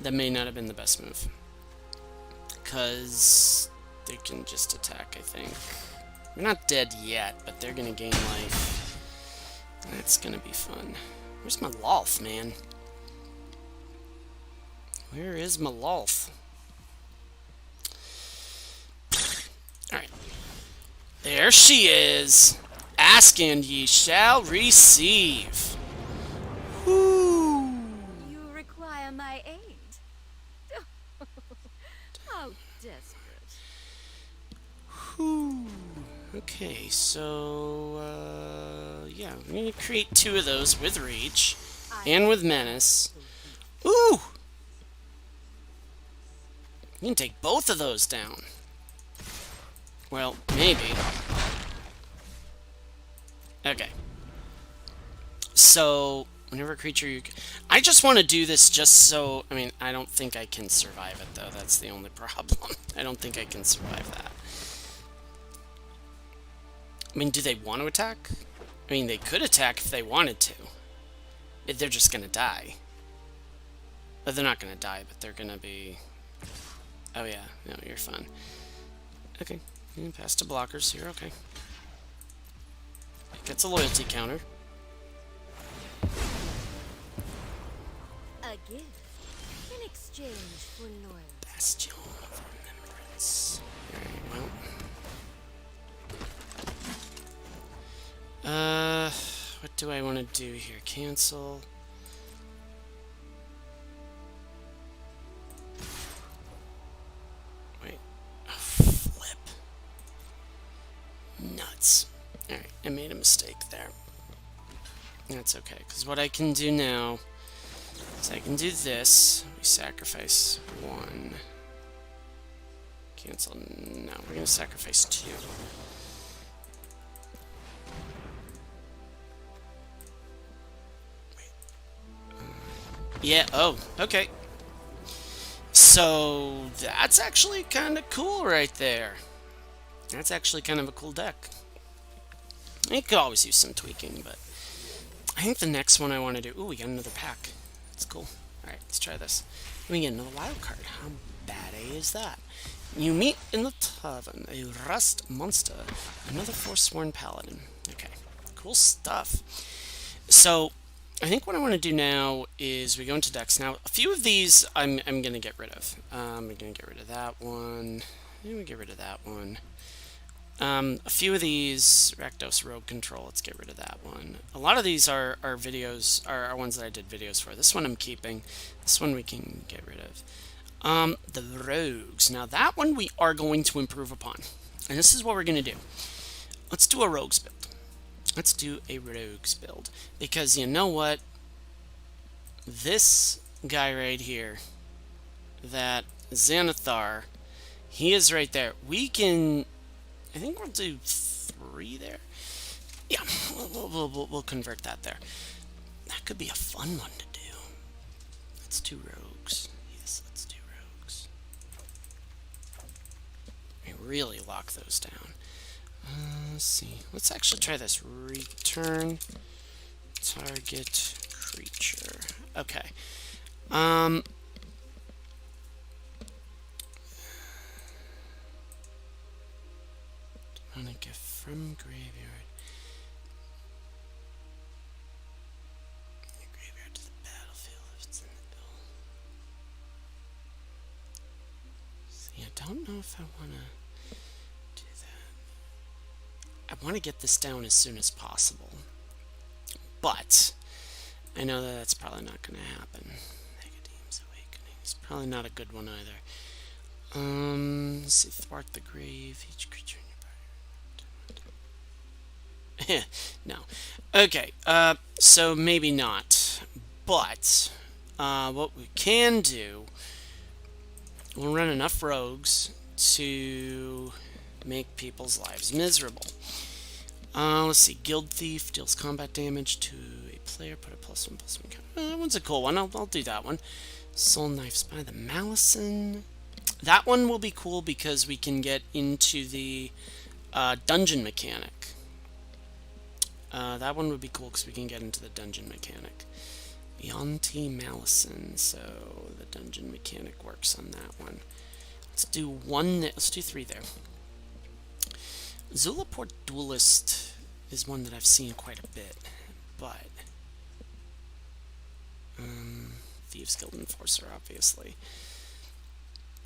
That may not have been the best move. Because they can just attack, I think. They're not dead yet, but they're gonna gain life. That's gonna be fun. Where's my Lolth, man? Where is my Lolth? Alright. There she is! Ask and ye shall receive. Whoo! You require my aid. How desperate. Whoo! Okay, so, yeah, we're gonna create 2 of those with Reach and with Menace. Ooh! You can take both of those down. Well, maybe. Okay. So, whenever a creature you... I just want to do this just so... I mean, I don't think I can survive it, though. That's the only problem. I don't think I can survive that. I mean, do they want to attack? I mean, they could attack if they wanted to. They're just going to die. But they're not going to die, but they're going to be... Oh, yeah. No, you're fine. Okay. Pass to blockers. You're okay. Gets a loyalty counter. A gift in exchange for loyalty. Bastion of Remembrance. Alright, well. What do I want to do here? Cancel. Wait. Oh, flip. Nuts. Alright, I made a mistake there. That's okay, because what I can do now is I can do this. We sacrifice 1. Cancel. No, we're going to sacrifice 2. Yeah, oh, okay. So, that's actually kind of cool right there. That's actually kind of a cool deck. I could always use some tweaking, but I think the next one I want to do... Ooh, we got another pack. That's cool. Alright, let's try this. We get another wild card. How bad is that? You meet in the tavern a rust monster, another forsworn paladin. Okay, cool stuff. So, I think what I want to do now is we go into decks. Now, a few of these I'm going to get rid of. We're going to get rid of that one. And we get rid of that one. A few of these, Rakdos Rogue Control, let's get rid of that one. A lot of these are videos, are ones that I did videos for. This one I'm keeping. This one we can get rid of. The Rogues. Now that one we are going to improve upon. And this is what we're going to do. Let's do a Rogues build. Let's do a Rogues build. Because you know what? This guy right here, that Xanathar, he is right there. We can... I think we'll do 3 there. Yeah, we'll convert that there. That could be a fun one to do. Let's do Rogues. Yes, let's do Rogues. We really lock those down. Let's see. Let's actually try this. Return target creature. Okay. On a gift from graveyard. Your graveyard to the battlefield if it's in the build. See, I don't know if I want to do that. I want to get this down as soon as possible. But I know that that's probably not going to happen. Negadeem's Awakening is probably not a good one either. Let's see, thwart the grave. Each creature in your party. No. Okay, so maybe not. But what we can do, we'll run enough rogues to make people's lives miserable. Let's see, Guild Thief deals combat damage to a player, put a +1/+1 counter. That one's a cool one, I'll do that one. Soul Knifes by the Malison. That one will be cool because we can get into the dungeon mechanic. That one would be cool because we can get into the dungeon mechanic. Bionti Malison, so the dungeon mechanic works on that one. Let's do 3 there. Zulaport Duelist is one that I've seen quite a bit, but Thieves Guild Enforcer, obviously.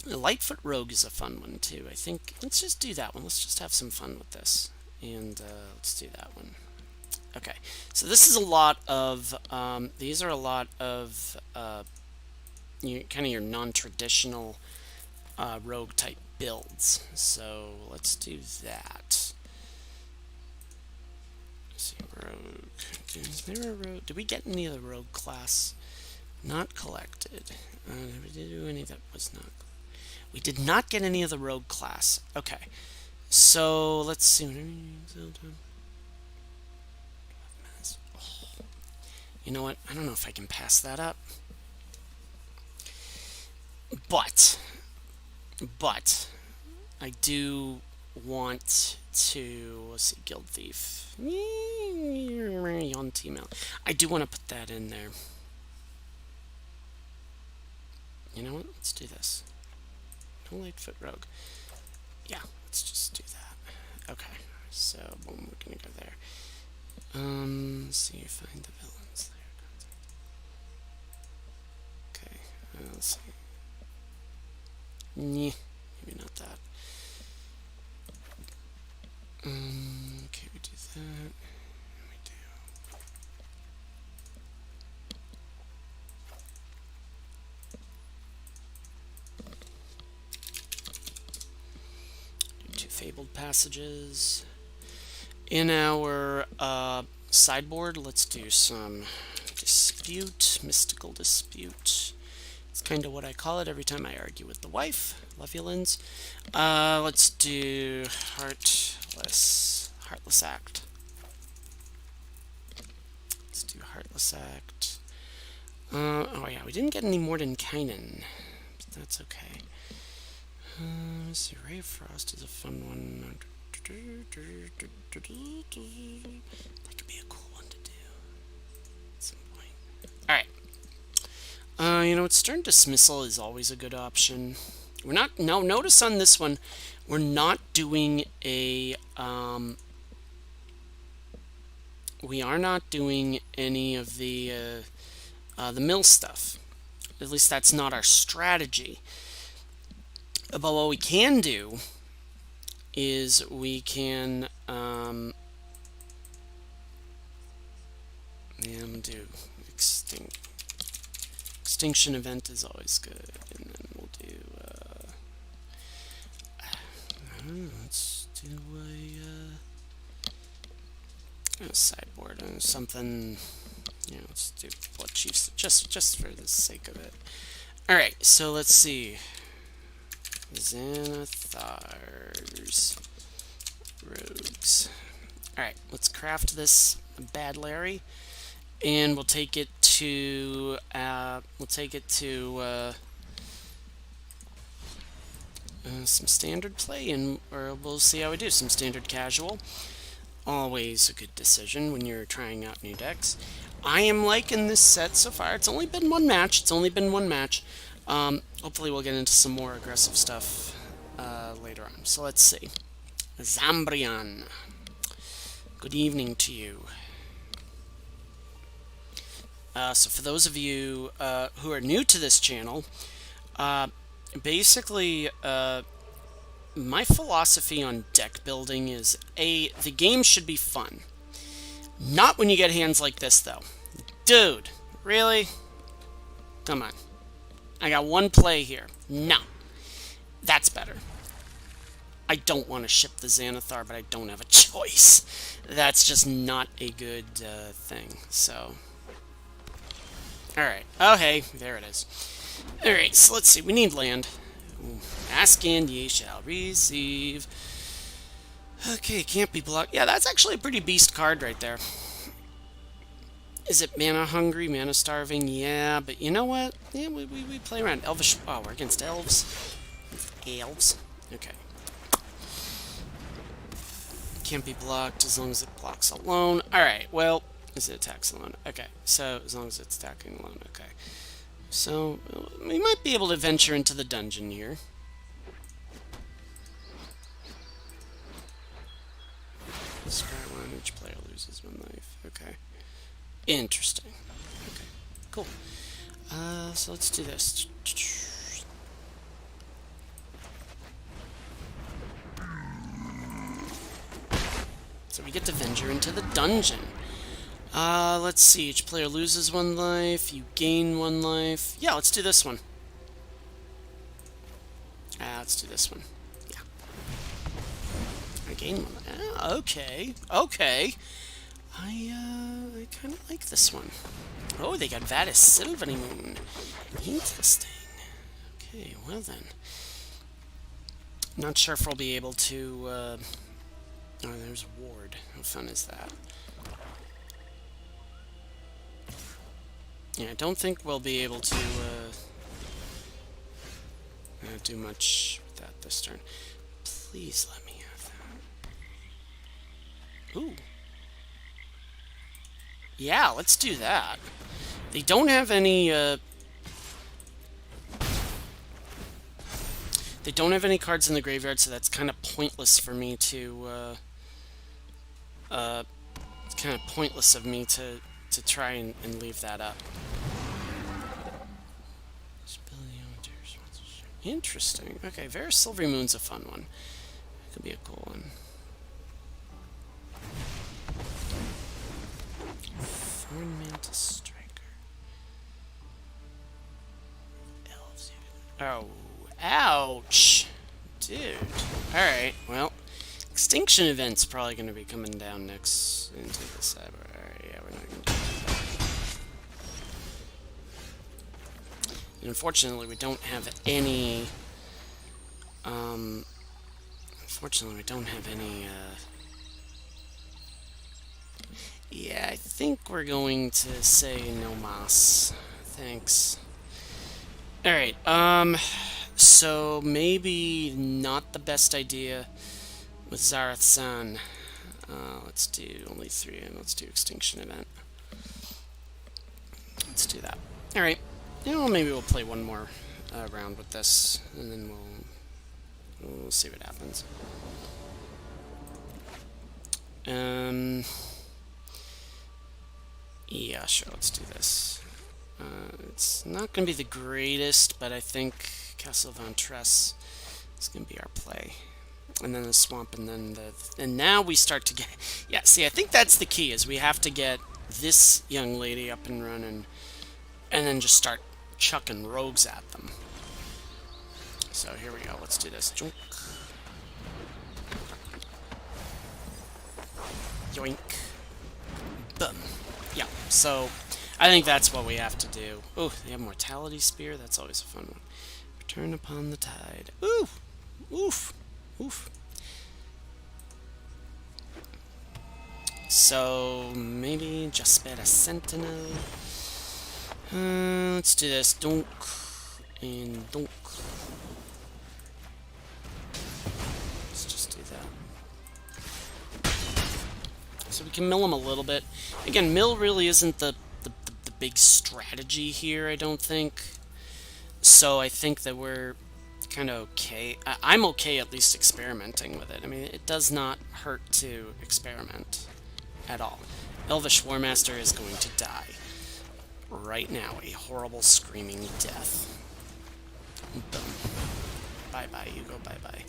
The Lightfoot Rogue is a fun one too. I think let's just do that one. Let's just have some fun with this, and let's do that one. Okay, so this is a lot of these are a lot of kind of your non-traditional rogue type builds. So let's do that. Let's see, rogue. Is there a rogue? Did we get any of the rogue class? Not collected. Did we do any that was not? We did not get any of the rogue class. Okay, so let's see. You know what? I don't know if I can pass that up. But I do want to, let's see, Guild Thief. On team out. I do want to put that in there. You know what? Let's do this. No Lightfoot Rogue. Yeah, let's just do that. Okay, so boom, we're gonna go there. Let's see, find the villains there. Okay, let's see. Maybe not that. Okay, we do that. We do 2 Fabled Passages. In our sideboard, let's do some Dispute, Mystical Dispute. It's kind of what I call it every time I argue with the wife. Love you, Linz. Let's do Heartless Act. Let's do Heartless Act. Oh yeah, we didn't get any more than Kynan. That's okay. Let's see, Ray of Frost is a fun one. That could be a cool one to do at some point. Alright. You know what, Stern Dismissal is always a good option. We're not, no, notice on this one, we're not doing a, we are not doing any of the mill stuff. At least that's not our strategy. But what we can do is we can, yeah, I'm gonna do extinction event is always good, and then we'll do, let's do a sideboard and something, let's do blood chiefs, just for the sake of it. Alright, so let's see. Xanathars. Rogues. Alright, let's craft this Bad Larry. And we'll take it to some standard play, or we'll see how we do. Some standard casual. Always a good decision when you're trying out new decks. I am liking this set so far. It's only been one match. Hopefully we'll get into some more aggressive stuff later on. So let's see. Zambrian. Good evening to you. So for those of you who are new to this channel, basically my philosophy on deck building is the game should be fun. Not when you get hands like this, though. Dude, really? Come on. I got one play here. No. That's better. I don't want to ship the Xanathar, but I don't have a choice. That's just not a good thing, so... Alright. Oh, hey. There it is. Alright, so let's see. We need land. Ask and ye shall receive. Okay, can't be blocked. Yeah, that's actually a pretty beast card right there. Is it mana hungry, mana starving? Yeah, but you know what? Yeah, we play around. Elvish. Oh, we're against elves. Elves. Okay. Can't be blocked as long as it blocks alone. Alright, well, is it attacks alone? Okay, so as long as it's attacking alone, okay. So, we might be able to venture into the dungeon here. Scry one, each player loses one life. Okay. Interesting. Okay, cool. So let's do this. So we get to venture into the dungeon. Let's see. Each player loses one life. You gain one life. Yeah, let's do this one. Let's do this one. Yeah. I gain one. Okay. Okay. I kind of like this one. Oh, they got Vadis Silvery Moon. Interesting. Okay, well then. Not sure if we'll be able to, oh, there's Ward. How fun is that? Yeah, I don't think we'll be able to, do much with that this turn. Please let me have that. Ooh. Yeah, let's do that. They don't have any, they don't have any cards in the graveyard, so that's kind of pointless for me to, it's kind of pointless of me to try and leave that up. Interesting. Okay, Vera Silvery Moon's a fun one. Could be a cool one. Thorn Mantis Striker. Elves. Oh, ouch! Dude. Alright, well. Extinction Event's probably going to be coming down next into the cyber. Alright, yeah, we're not going to do that. And unfortunately, we don't have any... unfortunately, we don't have any, yeah, I think we're going to say no mas. Thanks. Alright, so maybe not the best idea with Zarath-san. Let's do only 3, and let's do Extinction Event. Let's do that. Alright, maybe we'll play one more round with this, and then we'll see what happens. Yeah, sure, let's do this. It's not going to be the greatest, but I think Castle Ventress is going to be our play. and then the swamp, and then and now we start to get, yeah, see, I think that's the key, is we have to get this young lady up and running, and then just start chucking rogues at them. So here we go, let's do this. Junk. Yoink. Boom. Yeah, so I think that's what we have to do. Oh, they have Mortality Spear, that's always a fun one. Return upon the tide. Ooh! Oof! Oof. So, maybe just better Sentinel. Let's do this. Donk. And donk. Let's just do that. So we can mill him a little bit. Again, mill really isn't the big strategy here, I don't think. So I think that we're kind of okay. I'm okay at least experimenting with it. I mean, it does not hurt to experiment at all. Elvish Warmaster is going to die right now. A horrible screaming death. Boom. Bye-bye, you go bye-bye.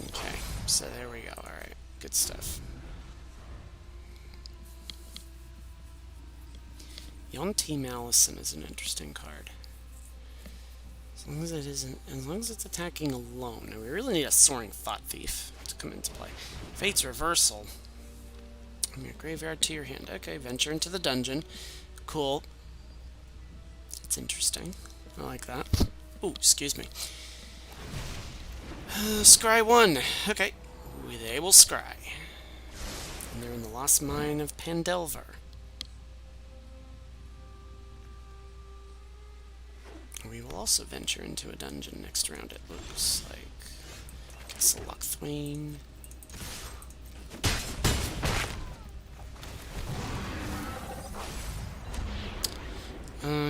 Okay, so there we go. Alright, good stuff. Yonti Malison is an interesting card. As long as it isn't, as long as it's attacking alone. Now we really need a Soaring Thought Thief to come into play. Fate's Reversal. From your graveyard to your hand. Okay, venture into the dungeon. Cool. It's interesting. I like that. Oh, excuse me. Scry 1. Okay. They will scry. And they're in the Lost Mine of Pandelver. We will also venture into a dungeon next round, it looks like. Castle Lochthwain.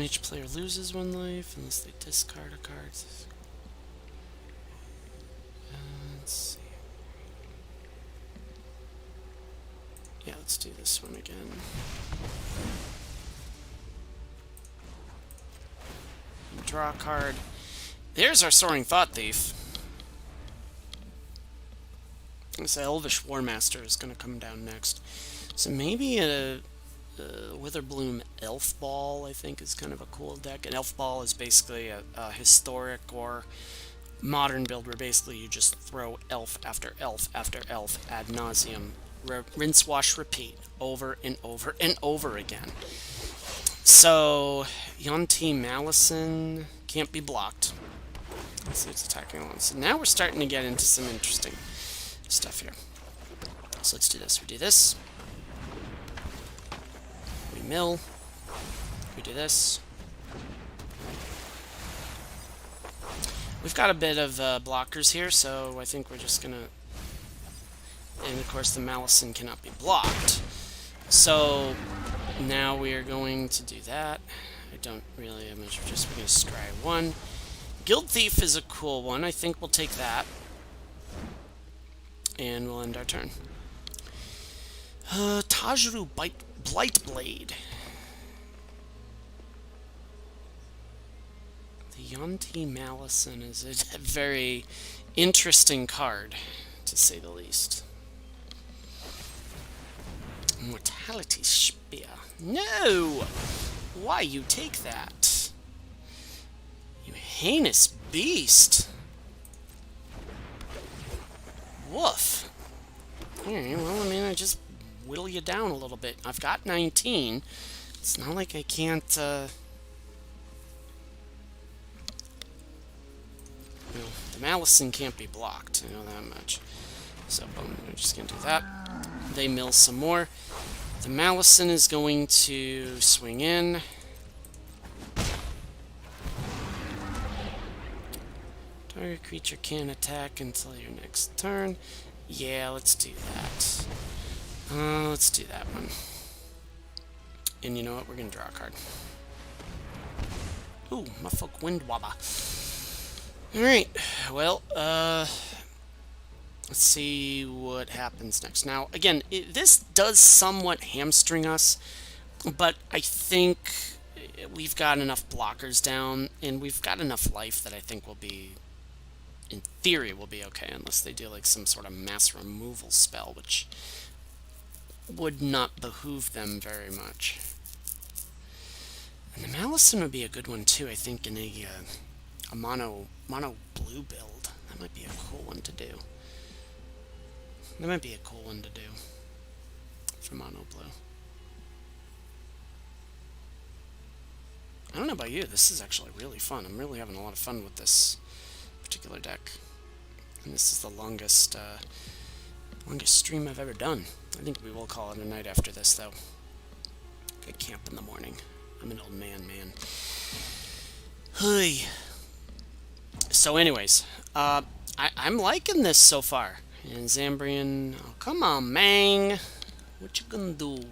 Each player loses 1 life unless they discard a card. Let's see. Yeah, let's do this one again. Draw a card. There's our Soaring Thought Thief. This Elvish Warmaster is going to come down next. So maybe a Witherbloom Elf Ball, I think, is kind of a cool deck. An Elf Ball is basically a historic or modern build where basically you just throw elf after elf after elf ad nauseum. Rinse, wash, repeat over and over and over again. So, Yonti Malison can't be blocked. Let's see what's attacking alone. So now we're starting to get into some interesting stuff here. So let's do this. We do this. We mill. We do this. We've got a bit of blockers here, so I think we're just gonna... And of course the Malison cannot be blocked. So now we are going to do that. I don't really have much, we're going to scry 1. Guild Thief is a cool one. I think we'll take that. And we'll end our turn. Tajru Blightblade. The Yonti Malison is a very interesting card, to say the least. Mortality Spear. No! Why you take that? You heinous beast! Woof. Alright, well, I mean, I just whittle you down a little bit. I've got 19. It's not like I can't, the Malison can't be blocked. I know that much. So, boom, we're just gonna do that. They mill some more. The Malison is going to swing in. Target creature can't attack until your next turn. Yeah, let's do that. Let's do that one. And you know what? We're going to draw a card. Ooh, Muffolk Windwabba. Alright, well, let's see what happens next. Now, again, this does somewhat hamstring us But I think we've got enough blockers down, and we've got enough life that I think we'll be, in theory, we'll be okay, unless they do like some sort of mass removal spell, which would not behoove them very much. And the Malison would be a good one too, I think, in a mono blue build. That might be a cool one to do. That might be a cool one to do for mono blue. I don't know about you, this is actually really fun. I'm really having a lot of fun with this particular deck. And this is the longest stream I've ever done. I think we will call it a night after this, though. Good camp in the morning. I'm an old man. Hey. So anyways, I'm liking this so far. And Zambrian, oh, come on, Mang. What you gonna do?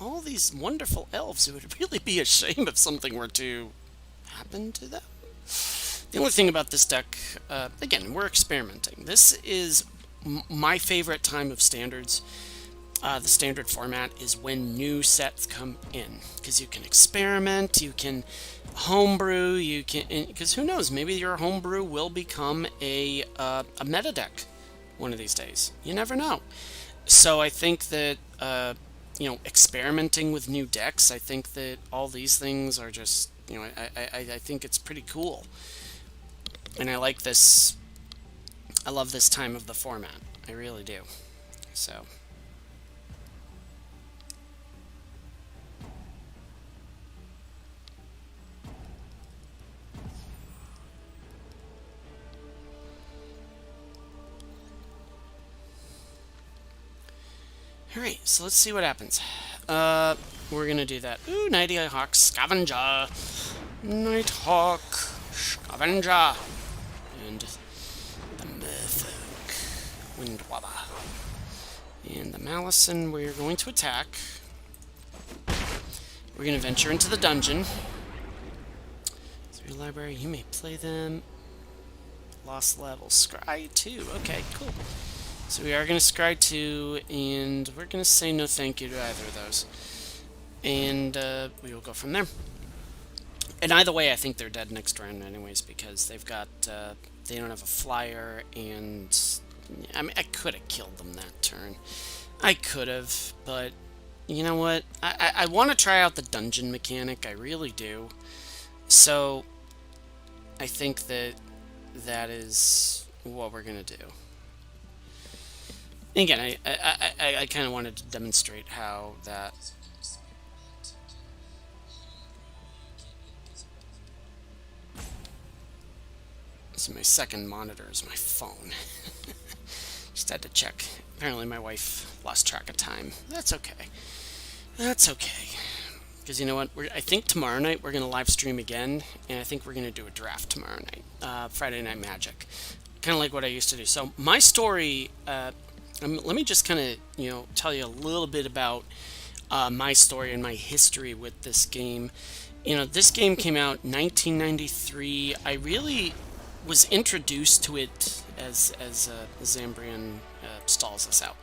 All these wonderful elves. It would really be a shame if something were to happen to them. The only thing about this deck, again, we're experimenting. This is my favorite time of standards. The standard format is when new sets come in, because you can experiment, you can homebrew, you can, because who knows, maybe your homebrew will become a meta deck one of these days. You never know. So I think that experimenting with new decks, I think that all these things are just, I think it's pretty cool. And I like this. I love this time of the format. I really do. So. Alright, so let's see what happens. We're gonna do that. Ooh, Nighthawk Scavenger. Nighthawk Scavenger. And the Merfolk Windwabber. And the Malison we're going to attack. We're going to venture into the dungeon. Through library, you may play them. Lost level. Scry 2. Okay, cool. So we are going to scry 2, and we're going to say no thank you to either of those. And we will go from there. And either way, I think they're dead next round anyways, because they've got, they don't have a flyer, and, I mean, I could have killed them that turn. I could have, but, you know what? I want to try out the dungeon mechanic, I really do. So, I think that that is what we're going to do. And again, I kind of wanted to demonstrate how that... So my second monitor is my phone. Just had to check. Apparently my wife lost track of time. That's okay. That's okay. Because you know what? I think tomorrow night we're going to live stream again, and I think we're going to do a draft tomorrow night. Friday Night Magic. Kind of like what I used to do. So my story... let me just kind of, tell you a little bit about my story and my history with this game. This game came out in 1993. I really was introduced to it as Zambrian stalls us out.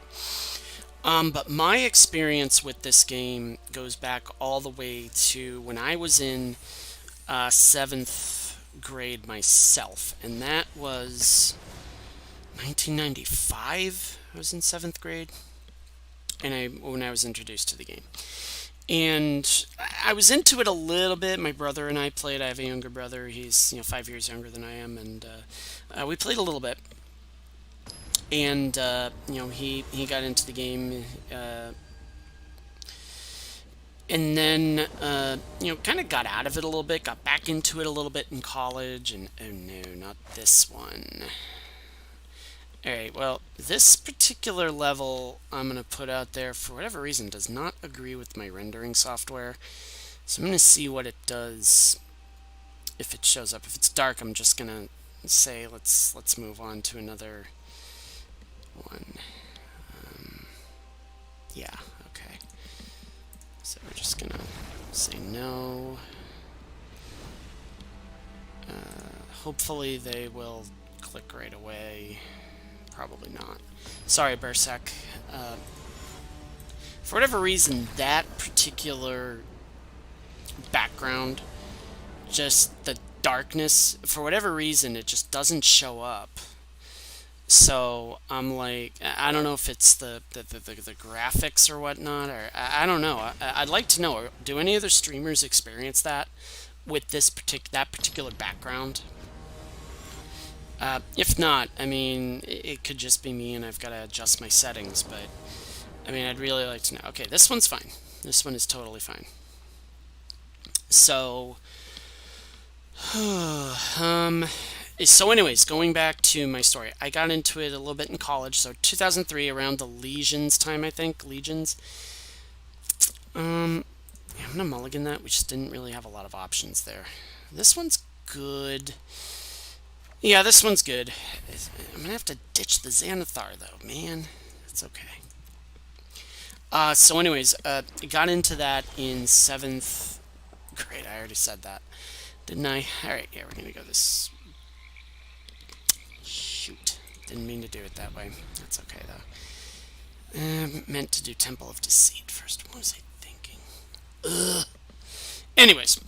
But my experience with this game goes back all the way to when I was in 7th grade myself, and that was 1995. I was in 7th grade, and when I was introduced to the game. And I was into it a little bit. My brother and I played. I have a younger brother. He's 5 years younger than I am, and we played a little bit. And he got into the game, and then kind of got out of it a little bit. Got back into it a little bit in college, and oh no, not this one. Alright, well, this particular level I'm going to put out there, for whatever reason, does not agree with my rendering software. So I'm going to see what it does if it shows up. If it's dark, I'm just going to say, let's move on to another one. Yeah, okay. So we're just going to say no. Hopefully they will click right away. Probably not. Sorry, Berserk. for whatever reason, that particular background, just the darkness, for whatever reason, it just doesn't show up. So I'm like, I don't know if it's the graphics or whatnot, or I don't know. I'd like to know. Do any other streamers experience that with that particular background? If not, I mean, it could just be me, and I've got to adjust my settings. But I mean, I'd really like to know. Okay, this one's fine. This one is totally fine. So, um, so anyways, going back to my story, I got into it a little bit in college. So 2003, around the Legions time, I think. Legions. Yeah, I'm gonna mulligan that. We just didn't really have a lot of options there. This one's good. Yeah, this one's good. I'm gonna have to ditch the Xanathar though, man. It's okay. So anyways, got into that in seventh grade. I already said that, didn't I? All right, yeah, we're gonna go this. Shoot, didn't mean to do it that way. That's okay though. Meant to do Temple of Deceit first. What was I thinking? Ugh. Anyways,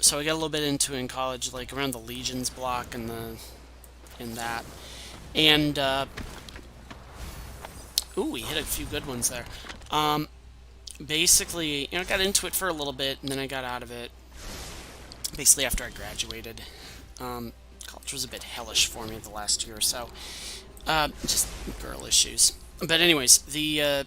so I got a little bit into it in college, like around the Legions block and that, and ooh, we hit a few good ones there. Basically, got into it for a little bit, and then I got out of it. Basically, after I graduated, college was a bit hellish for me the last year or so. Just girl issues. But anyways, the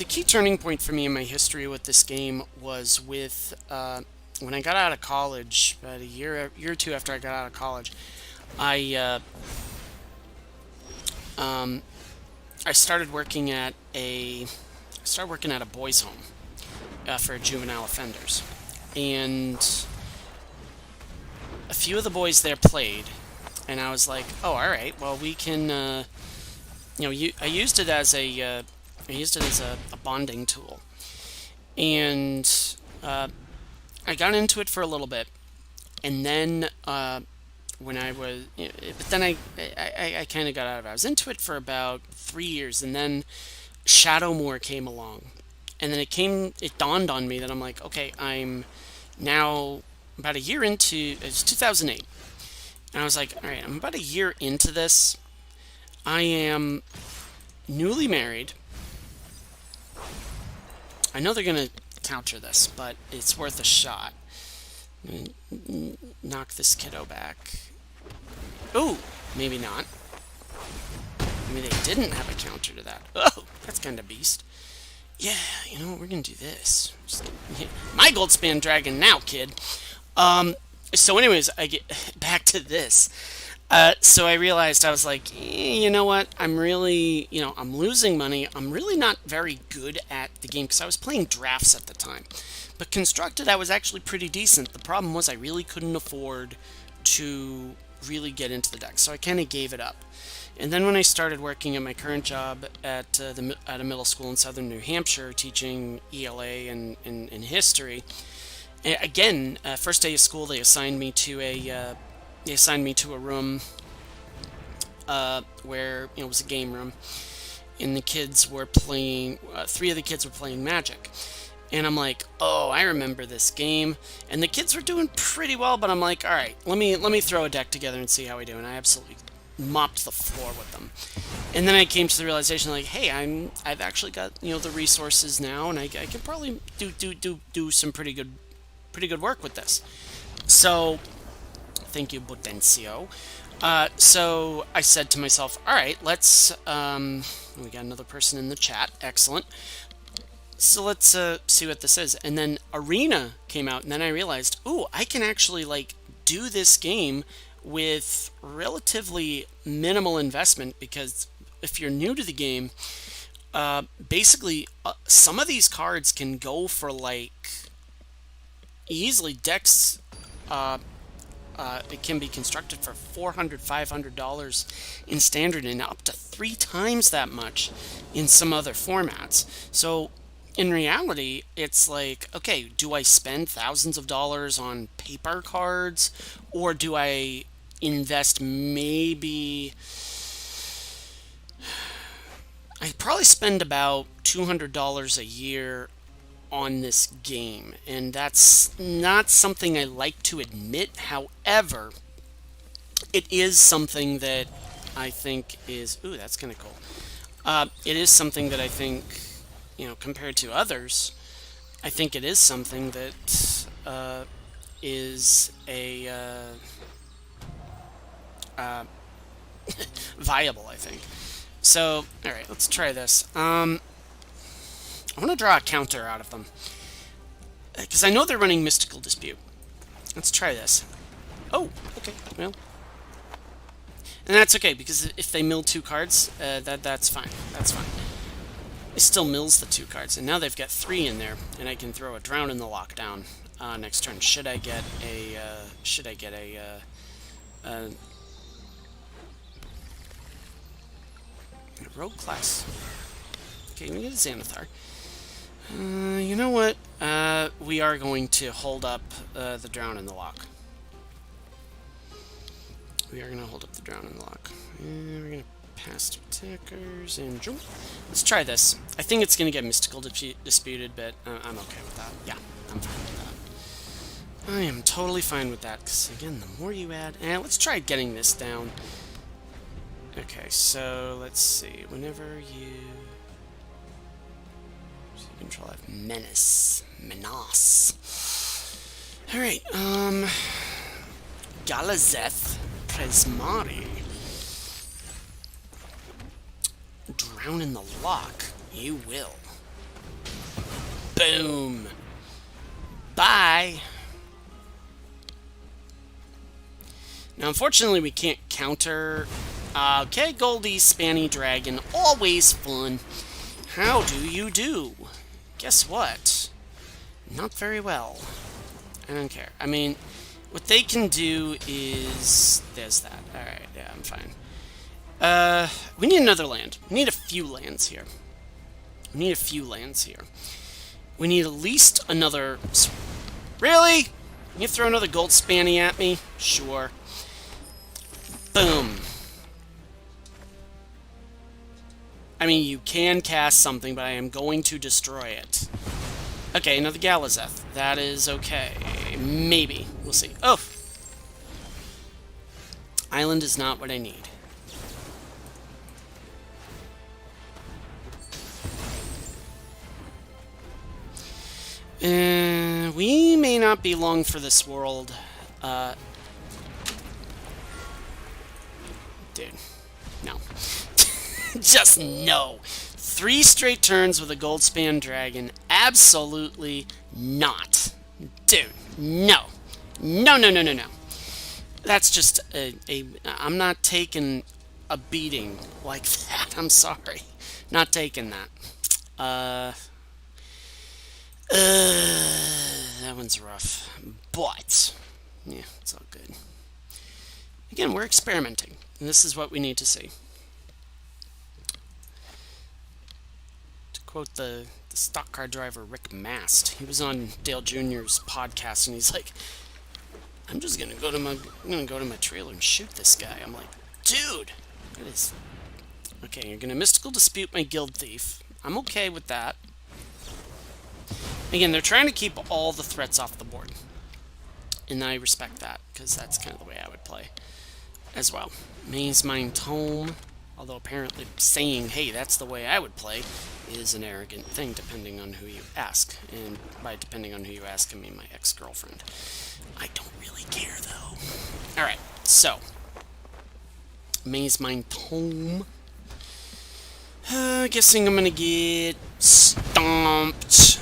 key turning point for me in my history with this game was with when I got out of college, about a year or two after I got out of college. I I started working at a boys' home for juvenile offenders, and a few of the boys there played, and I was like, oh, all right, well, we can, I used it as a bonding tool, and I got into it for a little bit, and then when I was, but then I kind of got out of it. I was into it for about 3 years, and then Shadowmoor came along, and then it dawned on me that I'm like, okay, I'm now about a year into, it's 2008, and I was like, all right, I'm about a year into this. I am newly married. I know they're gonna counter this, but it's worth a shot. Knock this kiddo back. Ooh, maybe not. I mean, they didn't have a counter to that. Oh, that's kind of beast. Yeah, you know what? We're gonna do this. My gold span dragon now, kid. So anyways, I get back to this. So I realized I was like, you know what? I'm really, I'm losing money. I'm really not very good at the game because I was playing drafts at the time. But constructed, I was actually pretty decent. The problem was I really couldn't afford to really get into the deck, so I kind of gave it up. And then when I started working at my current job at a middle school in southern New Hampshire, teaching ELA and history, again, first day of school, they assigned me to a room where it was a game room, and the kids were playing. 3 of the kids were playing Magic, and I'm like, oh, I remember this game. And the kids were doing pretty well, but I'm like, all right, let me throw a deck together and see how we do. And I absolutely mopped the floor with them. And then I came to the realization, like, hey, I've actually got the resources now, and I can probably do some pretty good work with this. So thank you, Potencio. So I said to myself, all right, let's. We got another person in the chat. Excellent. So let's see what this is. And then Arena came out, and then I realized, ooh, I can actually do this game with relatively minimal investment, because if you're new to the game, basically some of these cards can go for easily decks. It can be constructed for $400-$500 in standard, and up to 3 times that much in some other formats. So in reality, it's like, okay, do I spend thousands of dollars on paper cards, or do I invest maybe I probably spend about $200 a year on this game, and that's not something I like to admit. However, it is something that I think is. Ooh, that's kind of cool. It is something that I think, compared to others, I think it is something that is a viable. I think. So, all right, let's try this. I want to draw a counter out of them because I know they're running Mystical Dispute. Let's try this. Oh, okay. Well, and that's okay because if they mill 2 cards, that's fine. That's fine. It still mills the 2 cards, and now they've got 3 in there, and I can throw a Drown in the Lockdown next turn. Should I get a rogue class? Okay, we get a Xanathar. You know what? We are going to hold up the Drown in the Lock. We are going to hold up the Drown in the Lock. And we're going to pass to attackers and jump. Let's try this. I think it's going to get Mystical Disputed, but I'm okay with that. Yeah, I'm fine with that. I am totally fine with that, because again, the more you add... let's try getting this down. Okay, so let's see. Whenever you... Control F. Menace. Alright, Galazeth Prismari. Drown in the Lock. You will. Boom. Bye. Now, unfortunately, we can't counter... okay, Goldie, Spanny Dragon. Always fun. How do you do? Guess what? Not very well. I don't care. I mean, what they can do is... There's that. Alright, yeah, I'm fine. We need another land. We need a few lands here. We need at least another... Really? You throw another Gold Spanny at me? Sure. Boom. I mean, you can cast something, but I am going to destroy it. Okay, another Galazeth. That is okay. Maybe. We'll see. Oh! Island is not what I need. We may not be long for this world. Dude. No. Just no. 3 straight turns with a Goldspan Dragon. Absolutely not. Dude, no. No, no, no, no, no. That's just I'm not taking a beating like that. I'm sorry. Not taking that. That one's rough. But, yeah, it's all good. Again, we're experimenting. And this is what we need to see. Quote the stock car driver Rick Mast. He was on Dale Jr.'s podcast, and he's like, "I'm just gonna go to my trailer and shoot this guy." I'm like, "Dude, it is okay. You're gonna Mystical Dispute my Guild Thief. I'm okay with that." Again, they're trying to keep all the threats off the board, and I respect that because that's kind of the way I would play as well. Maze Mind Tome. Although apparently saying, hey, that's the way I would play, is an arrogant thing, depending on who you ask. And by depending on who you ask, I mean my ex-girlfriend. I don't really care, though. Alright, so. Maze Mind Tome. Guessing I'm gonna get stomped.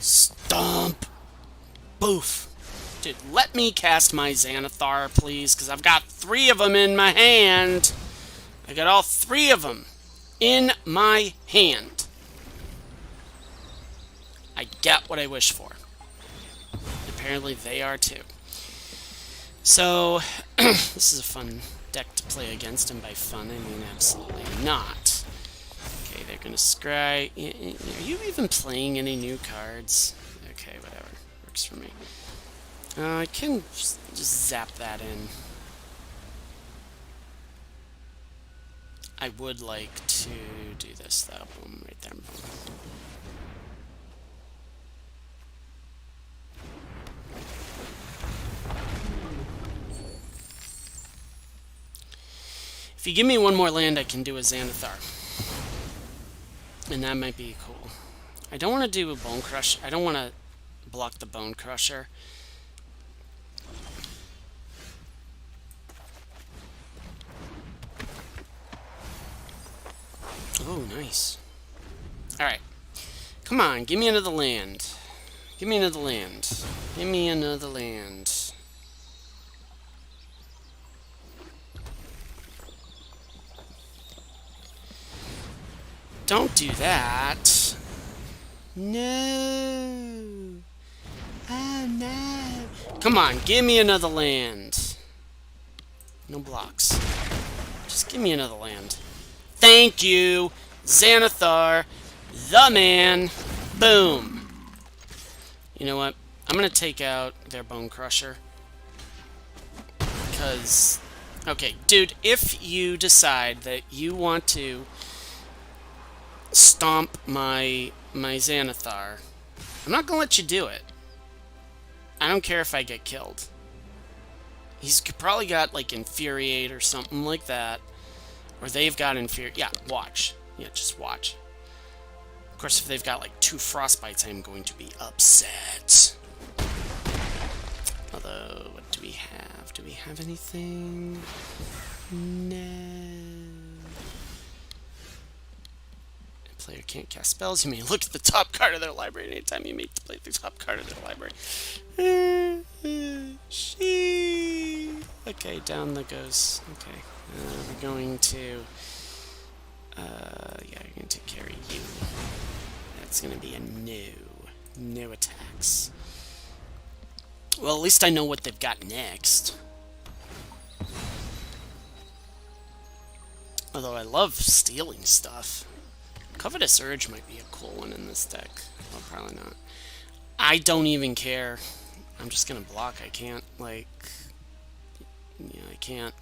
Stomp. Boof. Dude, let me cast my Xanathar, please, because I've got 3 of them in my hand. I got all 3 of them in my hand. I get what I wish for. Apparently they are too. So, this is a fun deck to play against, and by fun I mean absolutely not. Okay, they're gonna scry. Are you even playing any new cards? Okay, whatever. Works for me. I can just zap that in. I would like to do this, though. Boom, right there. Boom. If you give me one more land, I can do a Xanathar. And that might be cool. I don't want to do a Bone Crush. I don't want to block the Bone Crusher. Oh, nice. Alright. Come on, give me another land. Give me another land. Give me another land. Don't do that. No. Oh, no. Come on, give me another land. No blocks. Just give me another land. Thank you, Xanathar, the man. Boom. You know what? I'm going to take out their Bone Crusher. Because, okay, dude, if you decide that you want to stomp my Xanathar, I'm not going to let you do it. I don't care if I get killed. He's probably got, like, Infuriate or something like that. Or they've got Infuriate. Yeah, watch. Yeah, just watch. Of course, if they've got, like, 2 Frostbites, I'm going to be upset. Although, what do we have? Do we have anything? No. A player can't cast spells. You may look at the top card of their library anytime you make to play the top card of their library. Okay, down that goes. Okay. We're going to... yeah, you're going to take care of you. That's going to be a no. No attacks. Well, at least I know what they've got next. Although I love stealing stuff. Covetous Urge might be a cool one in this deck. Well, probably not. I don't even care. I'm just gonna block. I can't, like... Yeah, I can't.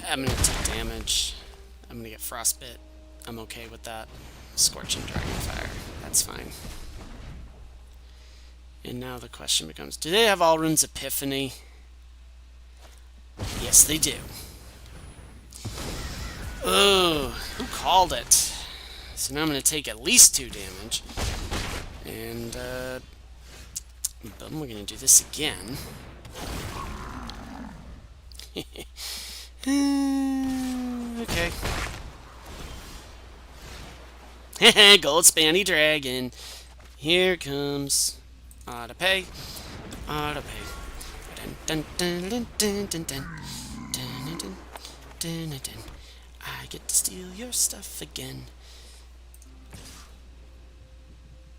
I'm gonna take damage. I'm gonna get Frostbite. I'm okay with that. Scorching Dragonfire. That's fine. And now the question becomes, do they have Alrund's Epiphany? Yes, they do. Ugh, who called it? So now I'm going to take at least 2 damage. And, boom, we're going to do this again. Okay. Gold Spanny Dragon. Here comes... Auto-pay. Auto-pay. Dun dun dun dun dun dun dun dun dun dun dun. I get to steal your stuff again.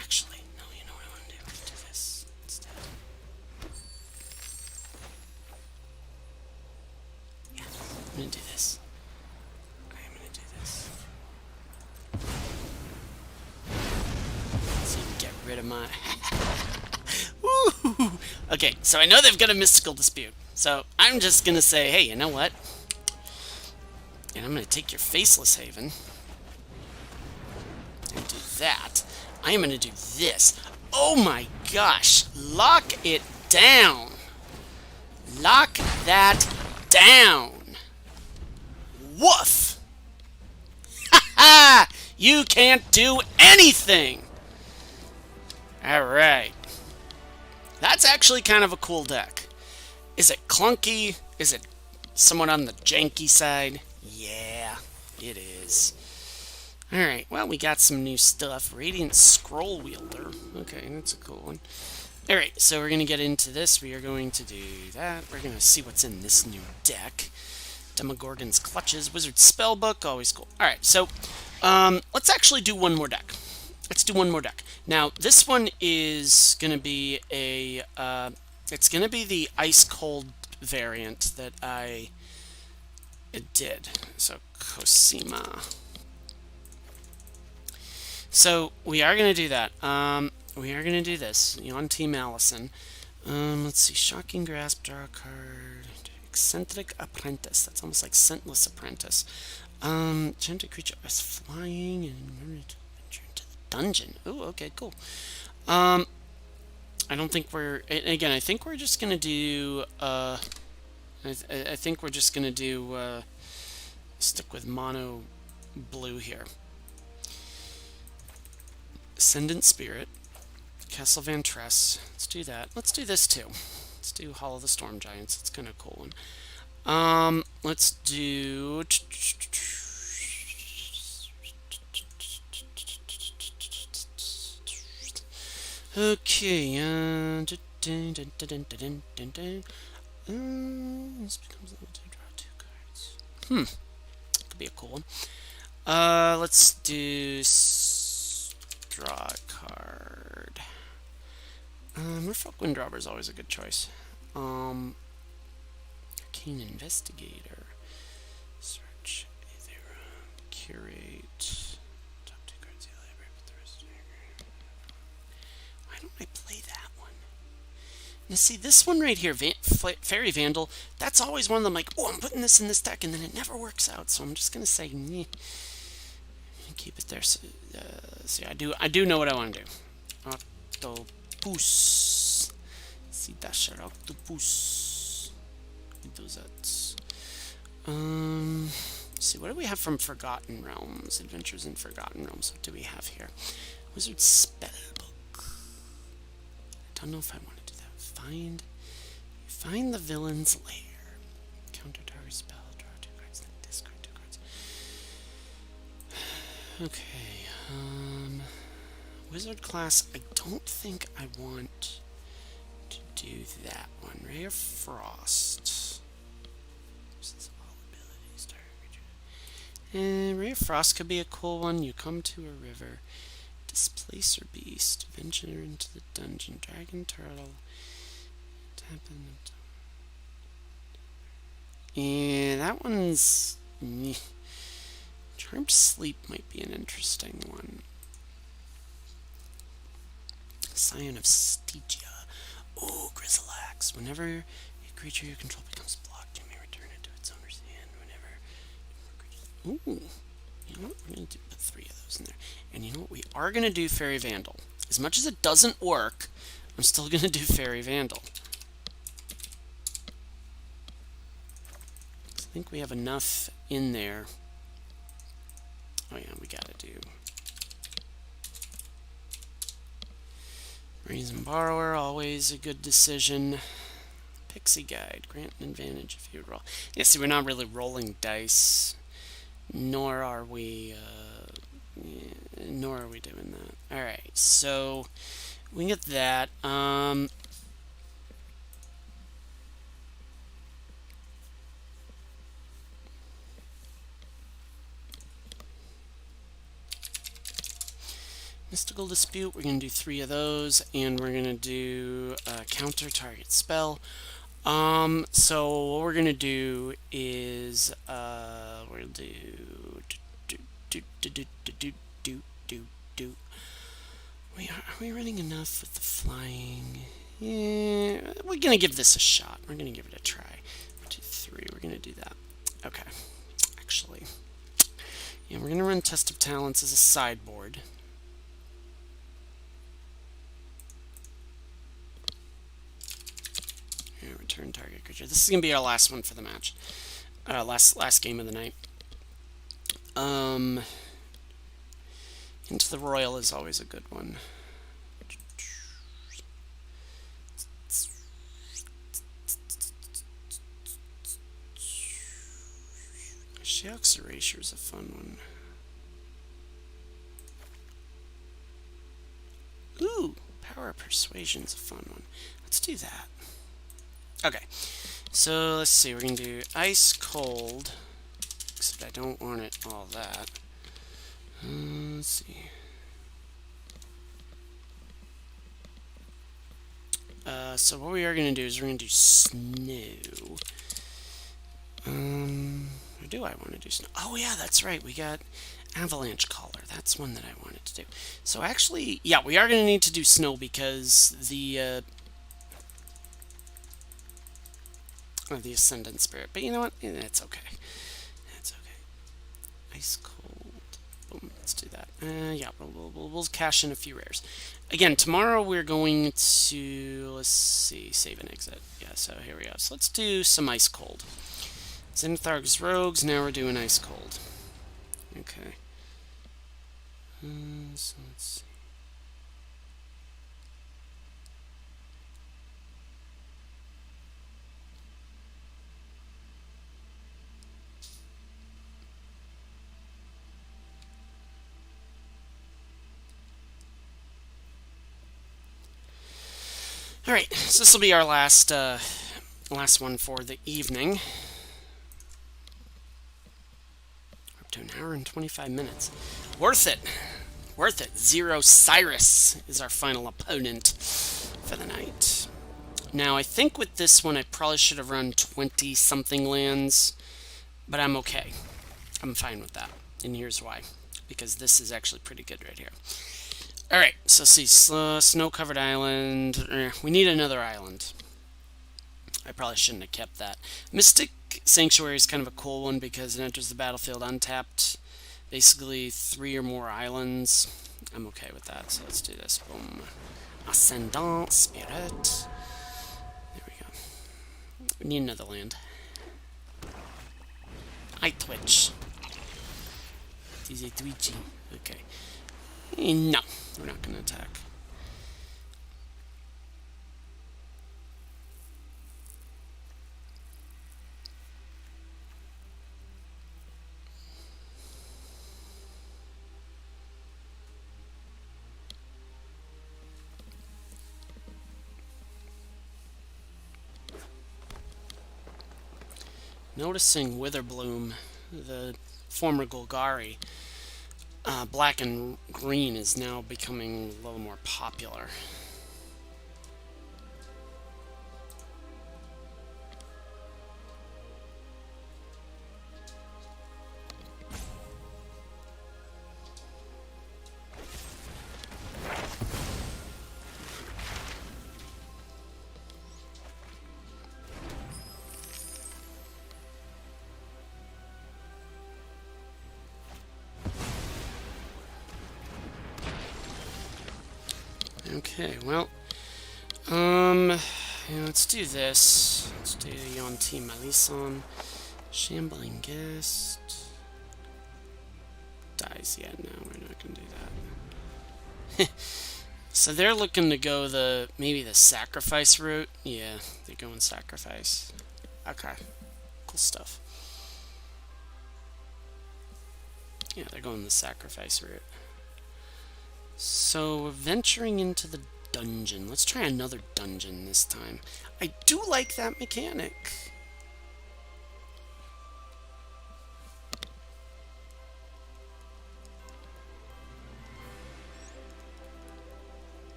Actually, no, you know what I want to do? Do this instead. Yeah, I'm gonna do this. I'm gonna do this. So you can get rid of my... Woo! Okay, so I know they've got a Mystical Dispute. So I'm just gonna say, hey, you know what? And I'm gonna take your Faceless Haven. And do that. I am gonna do this. Oh my gosh! Lock it down! Lock that down! Woof! Ha ha! You can't do anything! Alright. That's actually kind of a cool deck. Is it clunky? Is it somewhat on the janky side? Yeah, it is. Alright, well, we got some new stuff. Radiant Scroll Wielder. Okay, that's a cool one. Alright, so we're going to get into this. We are going to do that. We're going to see what's in this new deck. Demogorgon's Clutches. Wizard Spellbook. Always cool. Alright, so let's actually do one more deck. Let's do one more deck. Now, this one is going to be a... it's going to be the Ice Cold variant that I did. So, Cosima. So, we are going to do that. We are going to do this. On Team Allison. Let's see. Shocking Grasp, draw a card. Eccentric Apprentice. That's almost like Scentless Apprentice. Enchanted creature is flying and remember to venture into the dungeon. Ooh, okay, cool. Um, I don't think we're. Again, I think we're just gonna do. I think we're just gonna do. Stick with mono blue here. Ascendant Spirit, Castle Van Tress. Let's do that. Let's do this too. Let's do Hall of the Storm Giants. It's kind of a cool one. Let's do. Okay. This becomes level 2. Draw 2 cards. Could be a cool one. Let's do draw a card. Merfolk Windrobber is always a good choice. Arcane Investigator. Search either curate. Top 2 cards of the library, put the rest in here. Why don't I play that one? Now see, this one right here, Fairy Vandal, that's always one of them like, oh, I'm putting this in this deck, and then it never works out, so I'm just going to say, meh. Keep it there. So, see, I do know what I want to do. Octopus. See, dasher octopus. We do that. See, what do we have from Forgotten Realms? Adventures in Forgotten Realms. What do we have here? Wizard Spellbook. I don't know if I want to do that. Find the villain's lair. Counter target spell. Draw 2 cards. Then discard 2 cards. Okay. Wizard class. I don't think I want to do that one. Ray of Frost. Ray of Frost could be a cool one. You come to a river. Displace or beast. Venture into the dungeon. Dragon turtle. Tap in. Yeah, that one's. Charmed Sleep might be an interesting one. Scion of Stygia. Oh, Grizzleaxe. Whenever a creature you control becomes blocked, you may return it to its owner's hand. Ooh. You know what? We're going to put 3 of those in there. And you know what? We are going to do Fairy Vandal. As much as it doesn't work, I'm still going to do Fairy Vandal. I think we have enough in there. Oh yeah, we gotta do Reason Borrower, always a good decision. Pixie Guide, grant an advantage if you roll. Yeah, see, we're not really rolling dice, nor are we doing that. All right, so we can get that. Mystical Dispute, we're going to do 3 of those, and we're going to do counter target spell. So what we're going to do is, we'll do. Are we running enough with the flying? Yeah, we're going to give this a shot. We're going to give it a try. 1, 2, 3, we're going to do that. Okay, actually. Yeah, we're going to run Test of Talents as a sideboard. Return target creature. This is gonna be our last one for the match. Last game of the night. Into the Royal is always a good one. Sheox Erasure is a fun one. Ooh, Power of Persuasion's a fun one. Let's do that. Okay, so let's see, we're going to do Ice Cold, except I don't want it all that. Let's see. So what we are going to do is we're going to do Snow. Or do I want to do Snow? Oh yeah, that's right, we got Avalanche Caller. That's one that I wanted to do. So actually, yeah, we are going to need to do Snow because the Ascendant Spirit. But you know what? It's okay. It's okay. Ice cold. Boom. Let's do that. Yeah, we'll cash in a few rares. Again, tomorrow we're going to, let's see, save and exit. Yeah, so here we go. So let's do some ice cold. Zenithar's Rogues, now we're doing ice cold. Okay. So let's see. All right, so this will be our last one for the evening. We're up to an hour and 25 minutes. Worth it. Worth it. Zero Cyrus is our final opponent for the night. Now, I think with this one, I probably should have run 20-something lands, but I'm okay. I'm fine with that, and here's why. Because this is actually pretty good right here. Alright, so see, snow-covered island. We need another island. I probably shouldn't have kept that. Mystic Sanctuary is kind of a cool one because it enters the battlefield untapped. Basically, 3 or more islands. I'm okay with that, so let's do this. Boom. Ascendant Spirit. There we go. We need another land. I twitch. Is it twitchy? Okay. No, we're not going to attack. Noticing Witherbloom, the former Golgari, black and green is now becoming a little more popular. Okay, well, yeah, let's do this. Let's do Yonti Malison. Shambling Guest. Dies yet? No, we're not going to do that. So they're looking to go maybe the sacrifice route. Yeah, they're going sacrifice. Okay, cool stuff. Yeah, they're going the sacrifice route. So we're venturing into the dungeon. Let's try another dungeon this time. I do like that mechanic.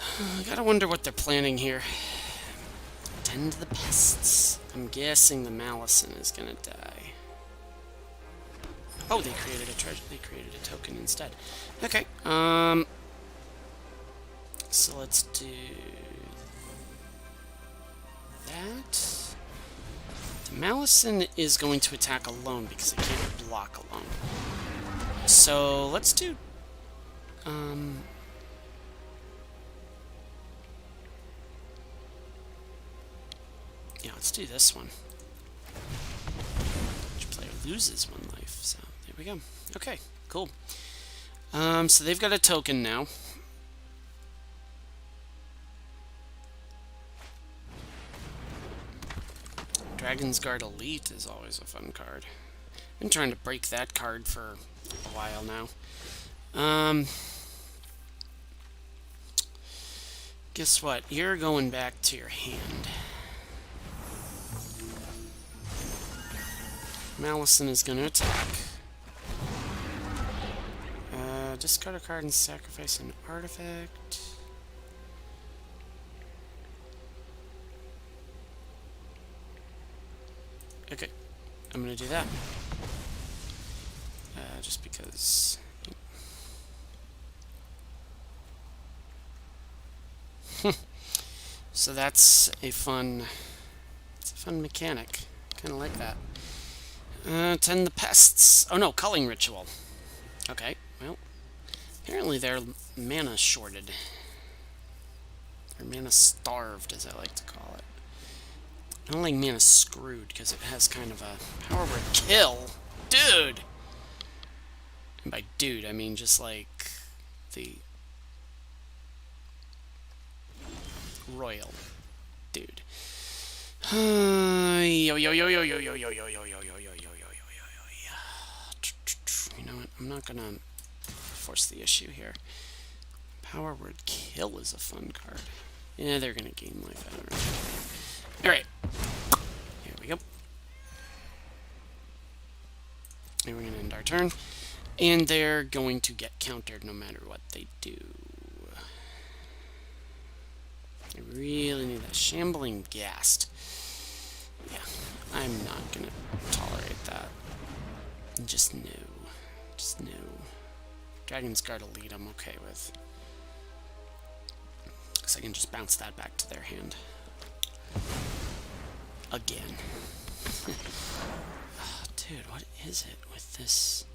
I gotta wonder what they're planning here. Tend to the pests. I'm guessing the Malison is gonna die. Oh, they created a treasure. They created a token instead. Okay. So let's do that. The Malison is going to attack alone because it can't block alone. So let's do yeah, let's do this one. Each player loses 1 life, so there we go. Okay, cool. So they've got a token now. Dragon's Guard Elite is always a fun card. Been trying to break that card for a while now. Guess what? You're going back to your hand. Malison is going to attack. Discard a card and sacrifice an artifact. Okay, I'm going to do that. Just because... So that's a fun... It's a fun mechanic. Kind of like that. Tend the pests. Oh no, culling ritual. Okay, well, apparently they're mana shorted. Or mana starved, as I like to call it. I don't like mana screwed, because it has kind of a power word kill. Dude! And by dude, I mean just like the royal dude. Yo yo yo yo yo yo yo yo yo yo yo yo yo yo yo yo. You know what? I'm not gonna force the issue here. Power word kill is a fun card. Yeah, they're gonna gain life out of it. Alright. Here we go. And we're gonna end our turn. And they're going to get countered no matter what they do. I really need that shambling ghast. Yeah, I'm not gonna tolerate that. Just no. Just no. Dragon's Guard Elite I'm okay with. Because I can just bounce that back to their hand. Again. Oh, dude, what is it with this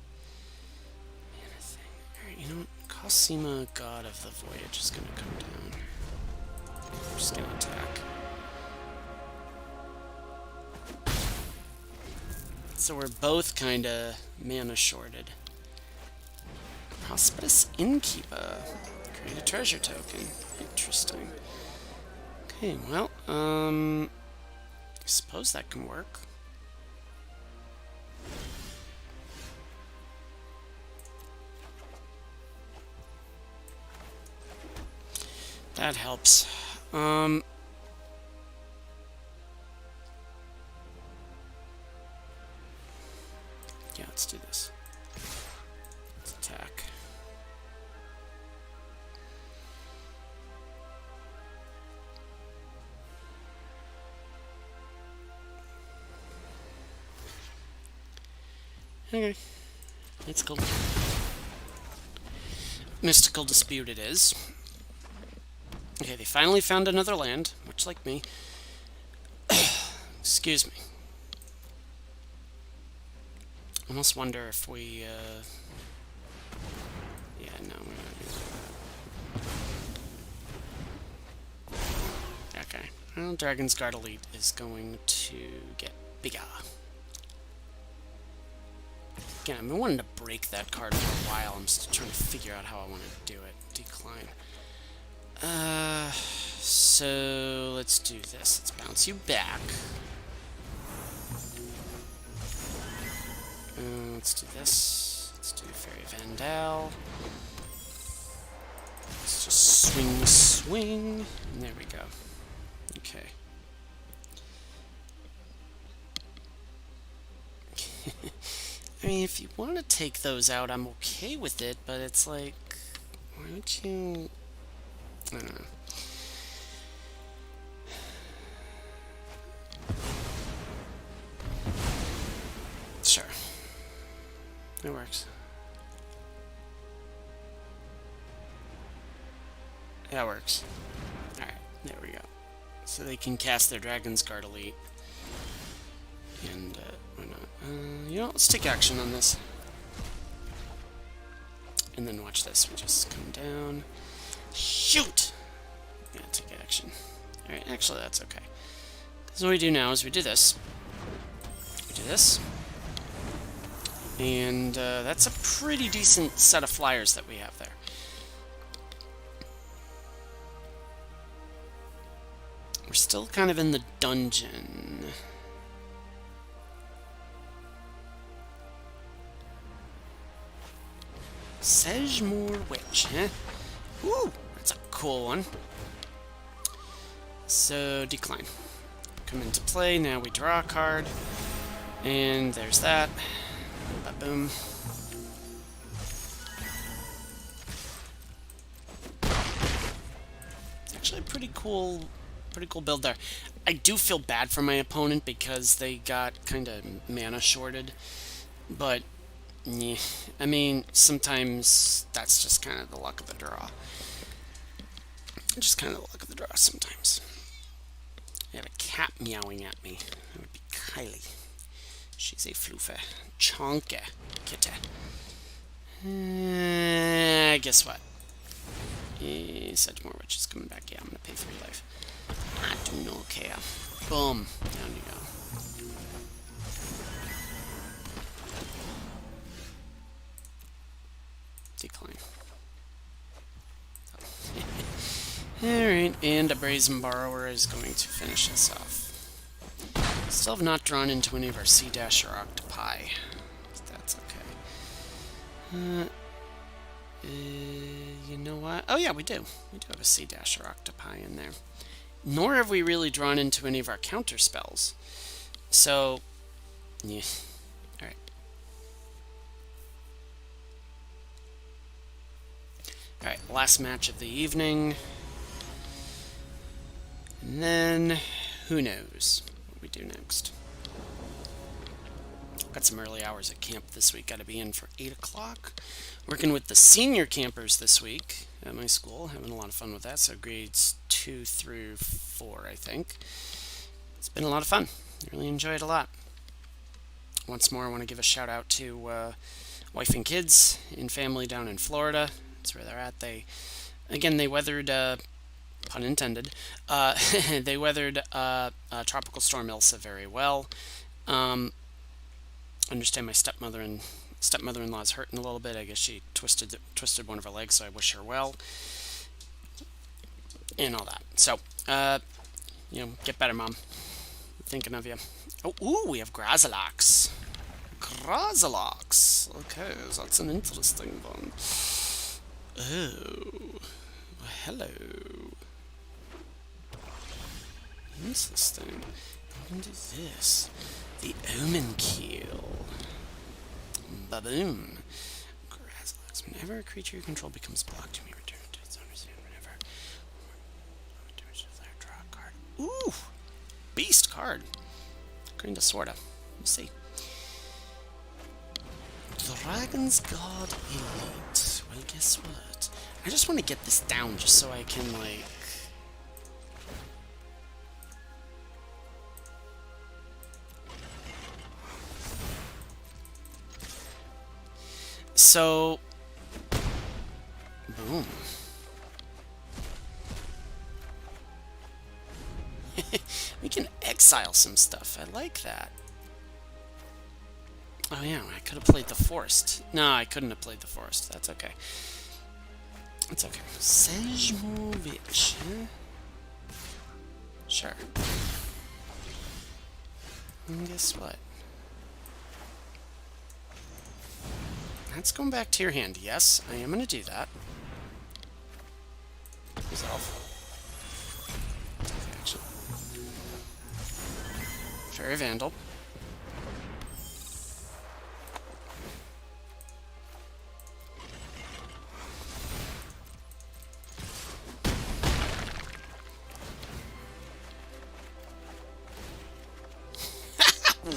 mana thing? Alright, you know what? Cosima, God of the Voyage, is gonna come down. I'm just gonna attack. So we're both kinda mana shorted. Prosperous Innkeeper. Create a treasure token. Interesting. Okay, well, I suppose that can work. That helps. Yeah, let's do this. Let's attack. Okay. It's cool. Mystical Dispute it is. Okay, they finally found another land, much like me. Excuse me. I almost wonder if we, yeah, no, we're not gonna do that. Okay. Well, Dragon's Guard Elite is going to get bigger. Again, I've been wanting to break that card for a while. I'm still trying to figure out how I want to do it. Decline. So let's do this. Let's bounce you back. Let's do this. Let's do Fairy Vandal. Let's just swing, swing. And there we go. Okay. I mean, if you want to take those out, I'm okay with it, but it's like, why don't you... I don't know. Sure. It works. That works. Alright, there we go. So they can cast their Dragon's Guard Elite. And, why not? You know, let's take action on this. And then watch this. We just come down. Shoot! Yeah, take action. Alright, actually, that's okay. Because what we do now is we do this. We do this. And that's a pretty decent set of flyers that we have there. We're still kind of in the dungeon. Sedgemoor Witch, huh? Ooh, that's a cool one. So, decline. Come into play, now we draw a card. And there's that. Ba-boom. Actually, pretty cool build there. I do feel bad for my opponent because they got kind of mana shorted. But, yeah, I mean, sometimes that's just kind of the luck of the draw. Just kind of the luck of the draw sometimes. I have a cat meowing at me. That would be Kylie. She's a floofy, chonky kitty. Guess what? Sedgemoor Witch is coming back. Yeah, I'm gonna pay for your life. I do not care. Boom. Down you go. Decline. Alright, and a Brazen Borrower is going to finish us off. Still have not drawn into any of our Sea Dasher Octopi. That's okay. You know what? Oh yeah, we do. We do have a Sea Dasher Octopi in there. Nor have we really drawn into any of our counter spells. So, yeah. Alright. Alright, last match of the evening. And then, who knows what we do next. Got some early hours at camp this week. Got to be in for 8 o'clock. Working with the senior campers this week at my school. Having a lot of fun with that. So grades 2 through 4, I think. It's been a lot of fun. Really enjoyed it a lot. Once more, I want to give a shout out to wife and kids and family down in Florida. That's where they're at. They weathered, pun intended, they weathered Tropical Storm Elsa very well. Understand my stepmother-in-law is hurting a little bit. I guess she twisted one of her legs, so I wish her well. And all that. So, get better, Mom. Thinking of you. Oh, ooh, we have Grazalox. Grazalox. Okay, that's an interesting one. Oh, well, hello. Interesting. I'm going to do this. The Omen Keel. Ba-boom. Grazalox. Whenever a creature you control becomes blocked, you may return to its owner's hand whenever. Draw a card. Ooh! Beast card. Kind of, sorta. We'll see. Dragon's God Elite. Well, guess what? I just want to get this down just so I can, like... So... Boom. We can exile some stuff. I like that. Oh yeah, I could have played the Forest. No, I couldn't have played the Forest. That's okay. It's okay. Sedgemoor Witch, huh? Sure. And guess what? That's going back to your hand. Yes, I am going to do that. Resolve. Action. Fairy Vandal.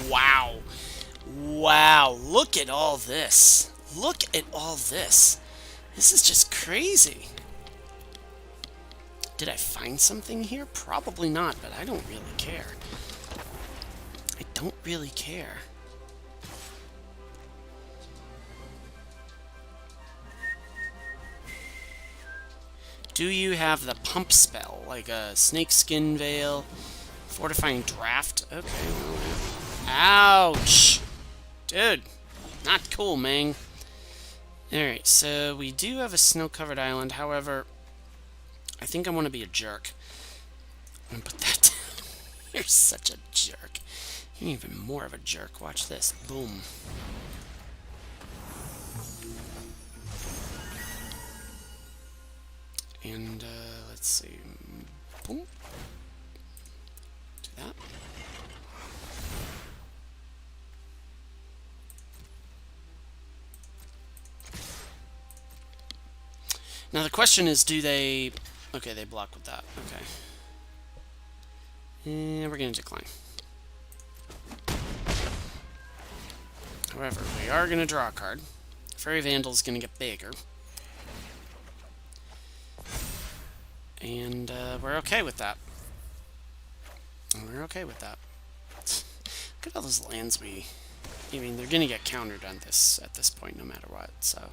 Wow. Wow. Look at all this. Look at all this. This is just crazy. Did I find something here? Probably not, but I don't really care. I don't really care. Do you have the pump spell? Like a snakeskin veil? Fortifying draft? Okay. Ouch! Dude. Not cool, man. Alright, so we do have a snow-covered island. However, I think I want to be a jerk. I'm going to put that down. You're such a jerk. You're even more of a jerk. Watch this. Boom. And, let's see. Boom. Do that. Now the question is, do they... Okay, they block with that. Okay. And we're going to decline. However, we are going to draw a card. Fairy Vandal is going to get bigger. And we're okay with that. We're okay with that. Look at all those lands we I mean, they're going to get countered on this at this point, no matter what. So,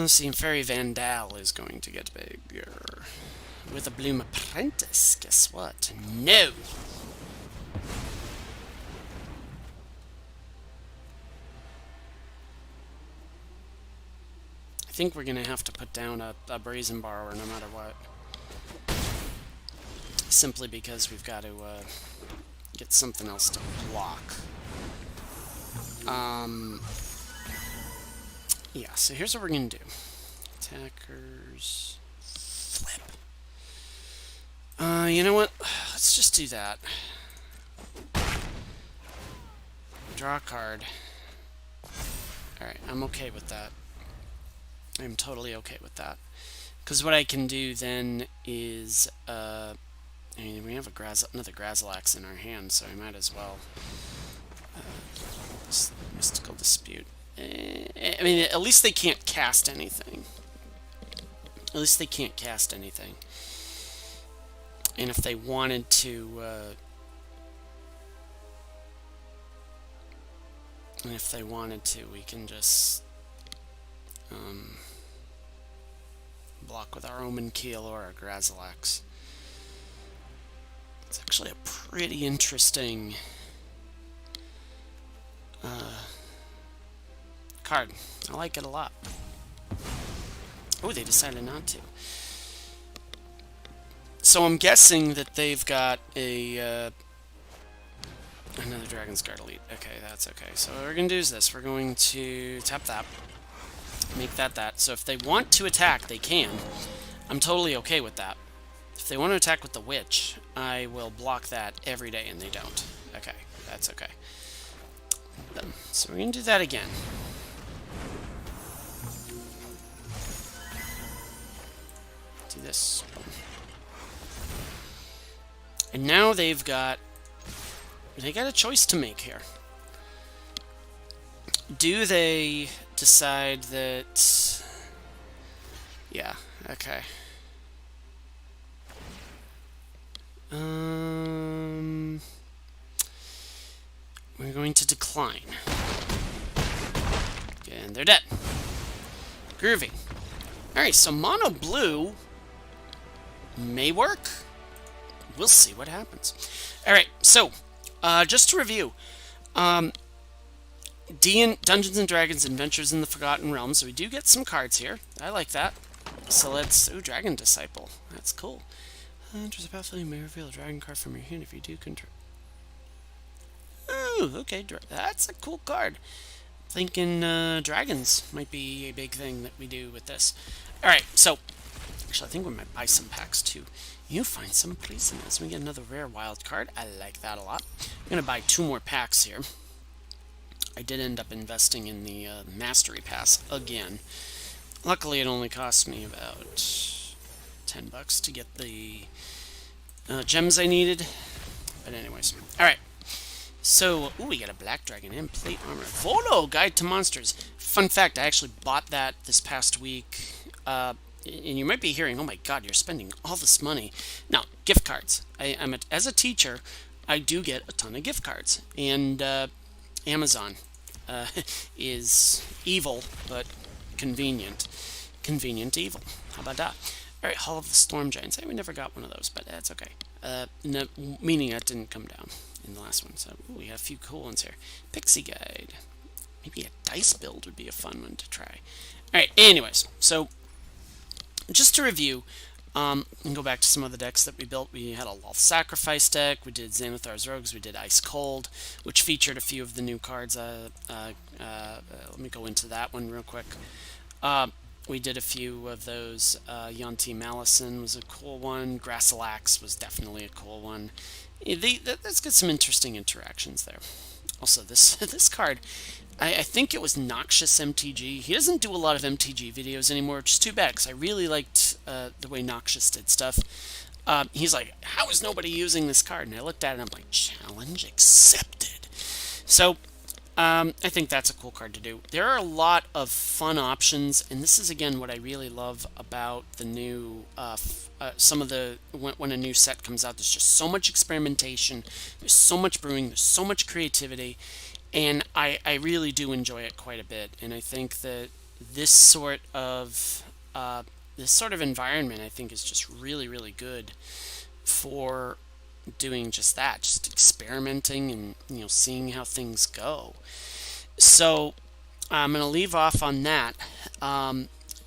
see, Fairy Vandal is going to get bigger with a Bloom Apprentice. Guess what? No. I think we're going to have to put down a Brazen Borrower no matter what. Simply because we've got to get something else to block. Yeah, so here's what we're going to do. Attackers... Flip. You know what? Let's just do that. Draw a card. Alright, I'm okay with that. I'm totally okay with that. Because what I can do then is... I mean, we have another Grazilax in our hand, so I might as well... Mystical Dispute. I mean, at least they can't cast anything. At least they can't cast anything. And if they wanted to... we can just... block with our Omen Keel or our Grazilax. It's actually a pretty interesting card. I like it a lot. Oh, they decided not to. So I'm guessing that they've got a another Dragon's Guard Elite. Okay, that's okay. So what we're going to do is this. We're going to tap that. Make that. So if they want to attack, they can. I'm totally okay with that. If they want to attack with the Witch, I will block that every day, and they don't. Okay, that's okay. So we're going to do that again. Do this. And now they got a choice to make here. Do they decide that... Yeah, okay. We're going to decline. And they're dead. Groovy. Alright, so mono blue may work. We'll see what happens. Alright, so, just to review. Dungeons and Dragons Adventures in the Forgotten Realms. So we do get some cards here. I like that. So let's... Ooh, Dragon Disciple. That's cool. Enters a pathway, you may reveal a dragon card from your hand if you do control. Ooh, okay. That's a cool card. Thinking dragons might be a big thing that we do with this. Alright, so... Actually, I think we might buy some packs too. You find some prisoners. We get another rare wild card. I like that a lot. I'm going to buy 2 more packs here. I did end up investing in the Mastery Pass again. Luckily, it only cost me about $10 to get the gems I needed. But anyways. Alright. So, ooh, we got a Black Dragon and Plate Armor. Volo, Guide to Monsters. Fun fact, I actually bought that this past week. And you might be hearing, oh my god, you're spending all this money. Now, gift cards. As a teacher, I do get a ton of gift cards. And Amazon is evil, but convenient. Convenient evil. How about that? Alright, Hall of the Storm Giants. We never got one of those, but that's okay. No, meaning that didn't come down in the last one. So ooh, we have a few cool ones here. Pixie Guide. Maybe a dice build would be a fun one to try. Alright, anyways. So, just to review, and go back to some of the decks that we built. We had a Lolth Sacrifice deck. We did Xanathar's Rogues. We did Ice Cold, which featured a few of the new cards. Let me go into that one real quick. We did a few of those. Yonti Malison was a cool one. Grazilax was definitely a cool one. Let's get some interesting interactions there. Also, this card, I think it was Noxious MTG. He doesn't do a lot of MTG videos anymore, which is too bad, because I really liked the way Noxious did stuff. He's like, how is nobody using this card? And I looked at it and I'm like, challenge accepted. So, I think that's a cool card to do. There are a lot of fun options, and this is again what I really love about the new some of the when a new set comes out. There's just so much experimentation, there's so much brewing, there's so much creativity, and I really do enjoy it quite a bit. And I think that this sort of this sort of environment, I think, is just really good for doing just that, just experimenting and seeing how things go. So I'm going to leave off on that.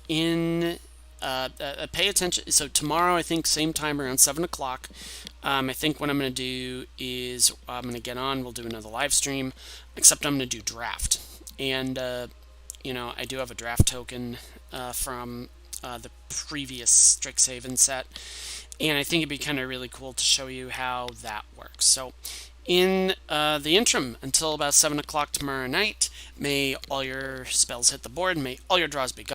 In Pay attention. So tomorrow, I think same time around 7 o'clock. I think what I'm going to do is I'm going to get on. We'll do another live stream, except I'm going to do draft. And I do have a draft token from the previous Strixhaven set, and I think it'd be kind of really cool to show you how that works. So in the interim, until about 7 o'clock tomorrow night, may all your spells hit the board, may all your draws be